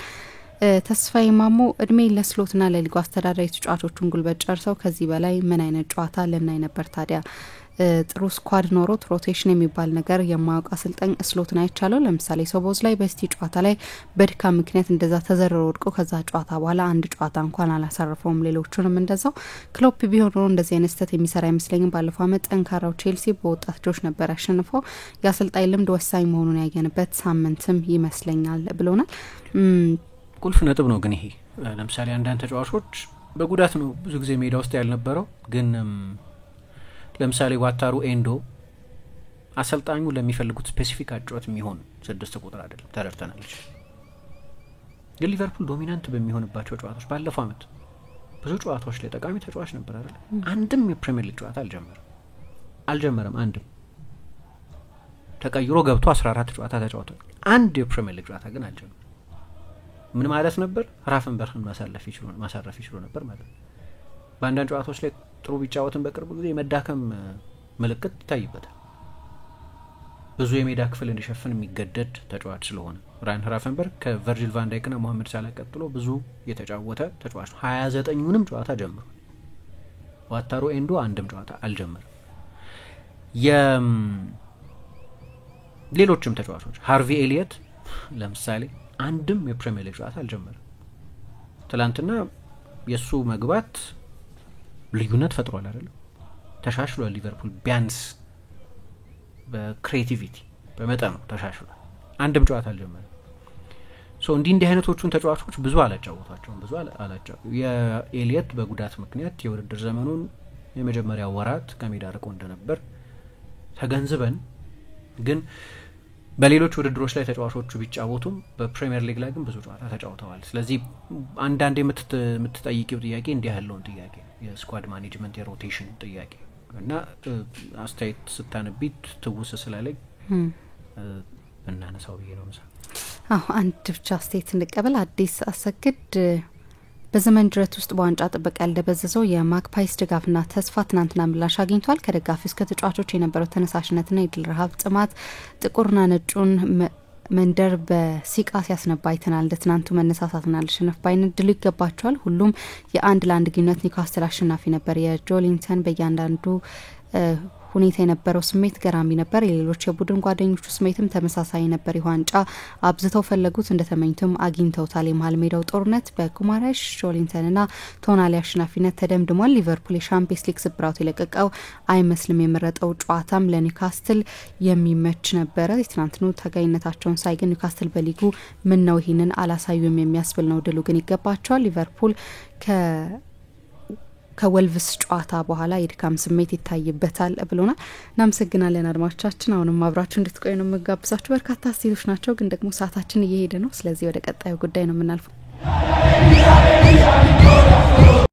ተስፋዬ ማሞ እድሜ ለስሎትና ለሊጉ አስተዳዳሪ ተጫዋቾቹን ጉልበት ጨርሰው ከዚህ በላይ ምን አይነት ጨዋታ ልናይ ነበር ታዲያ ጥሩ ስኳድ ኖሮት ሮቴሽን የሚባል ነገር የማያውቅ አሰልጣኝ ስሎትን አይቻለው። ለምሳሌ ሶቦዝ ላይ በስቲ ጨዋታ ላይ በድካም ምክንያት እንደዛ ተዘርሮ ወድቆ ከዛ ጨዋታ በኋላ አንድ ጨዋታ እንኳን አላሳረፈውም። ሌሎቹንም እንደዛው። ክሎፕ ቢሆን ኖሮ እንደዚህ አይነት ስህተት የሚሰራ አይመስለኝም። ባለፈው አመት ጠንካራው ቼልሲ በወጣት ልጆች ነበር ያሸንፈው። የአሰልጣኝ ልምድ ወሳኝ መሆኑን ያየንበት ሳምንትም ይመስለኛል ብሎናል። ቁልፍ ነጥብ ነው ግን ይሄ ለምሳሌ አንዳንድ ተጫዋቾች በጉዳት ነው ብዙ ጊዜ ሜዳ ውስጥ ያልነበረው፣ ግን ለምሳሌ ዋታሩ ኤንዶ አሰልጣኙ ለሚፈልጉት ስፔሲፊክ አጫወት የሚሆን 6 ቁጥር አይደለም፣ ተረድተናለች። ግን ሊቨርፑል ዶሚናንት በሚሆንባቸው ጨዋታዎች ባለፈው አመት ብዙ ጨዋታዎች ላይ ጠቃሚ ተጫዋች ነበር አይደል? አንድም የፕሪሚየር ሊግ ጨዋታ አልጀመረም። አንድም ተቀይሮ ገብቶ 14 ጨዋታ ተጫውቷል። አንድ የፕሪሚየር ሊግ ጨዋታ ግን አልጀመረም። ምን ማለት ነበር? ራፈንበርግን ማሳረፍ ይችሉ ነበር ማለት ነው። በአንዳንድ ጨዋታዎች ላይ ጥሩ ቢጫወትን በቅርብ ጊዜ የመዳከም ምልክት ይታይበታል። ብዙ የሜዳ ክፍል እንዲሸፍን የሚገደድ ተጫዋች ስለሆነ ራያን ራፈንበርግ ከቨርጂል ቫን ዳይክና ሞሐመድ ሳላ ቀጥሎ ብዙ የተጫወተ ተጫዋች ነው። 29ኙንም ጨዋታ ጀምሯል። ዋታሩ ኤንዶ አንድም ጨዋታ አልጀመረም። ሌሎችም ተጫዋቾች ሃርቪ ኤሊየት ለምሳሌ አንድም የፕሪሚየር ሊግ ጨዋታ አልጀመረም። ትላንትና የሱ መግባት ልዩነት ፈጥሯል አይደለም? ተሻሽሏል። ሊቨርፑል ቢያንስ በክሬቲቪቲ በመጠኑ ተሻሽሏል። አንድም ጨዋታ አልጀመረም። እንዲህ አይነቶቹን ተጫዋቾች ብዙ አላጫወቷቸውም። የኤሊየት በጉዳት ምክንያት የውድድር ዘመኑን የመጀመሪያ ወራት ከሜዳ ርቆ እንደነበር ተገንዝበን ግን በሌሎች ውድድሮች ላይ ተጫዋቾቹ ቢጫወቱም በፕሪሚየር ሊግ ላይ ግን ብዙ ጨዋታ ተጫውተዋል። ስለዚህ አንዳንዴ የምትጠይቂው ጥያቄ እንዲህ ያለውን ጥያቄ የስኳድ ማኔጅመንት የሮቴሽን ጥያቄ እና አስተያየት ስታነቢት ትውስ ስላለኝ እናነሳው ብዬ ነው። አንድ ብቻ አስተያየት እንቀበል። አዲስ አሰግድ በዘመን ጅረት ውስጥ በዋንጫ ጥበቃ ያልደበዘዘው የማክፓይስ ድጋፍና ተስፋ ትናንትና ምላሽ አግኝቷል። ከደጋፊ እስከ ተጫዋቾች የነበረው ተነሳሽነትና የድል ረሀብ ጥማት ጥቁርና ነጩን መንደር በሲቃ ሲያስነባ አይተናል። እንደ ትናንቱ መነሳሳትና ለሸነፍ ባይነት ድሉ ይገባቸዋል። ሁሉም የ1-1 ግንኙነት ኒውካስትል አሸናፊ ነበር። የጆሊንተን በእያንዳንዱ ሁኔታ የነበረው ስሜት ገራሚ ነበር። የሌሎች የቡድን ጓደኞቹ ስሜትም ተመሳሳይ ነበር። የዋንጫ አብዝተው ፈለጉት፣ እንደተመኙትም አግኝተውታል። የመሀል ሜዳው ጦርነት በጉማሬሽ ጆሊንተንና ቶናሊ አሸናፊነት ተደምድሟል። ሊቨርፑል የሻምፒየንስ ሊግ ስብራቱ የለቀቀው አይመስልም። የመረጠው ጨዋታም ለኒውካስትል የሚመች ነበረ። የትናንትኑ ተጋይነታቸውን ሳይ ግን ኒውካስትል በሊጉ ምን ነው ይህንን አላሳዩም የሚያስብል ነው። ድሉ ግን ይገባቸዋል። ሊቨርፑል ከወልቭስ ጨዋታ በኋላ የድካም ስሜት ይታይበታል ብሎናል። እናመሰግናለን አድማጮቻችን። አሁንም አብራችሁ እንድትቆዩ ነው የምጋብዛችሁ። በርካታ አስተያየቶች ናቸው፣ ግን ደግሞ ሰዓታችን እየሄደ ነው። ስለዚህ ወደ ቀጣዩ ጉዳይ ነው የምናልፈው።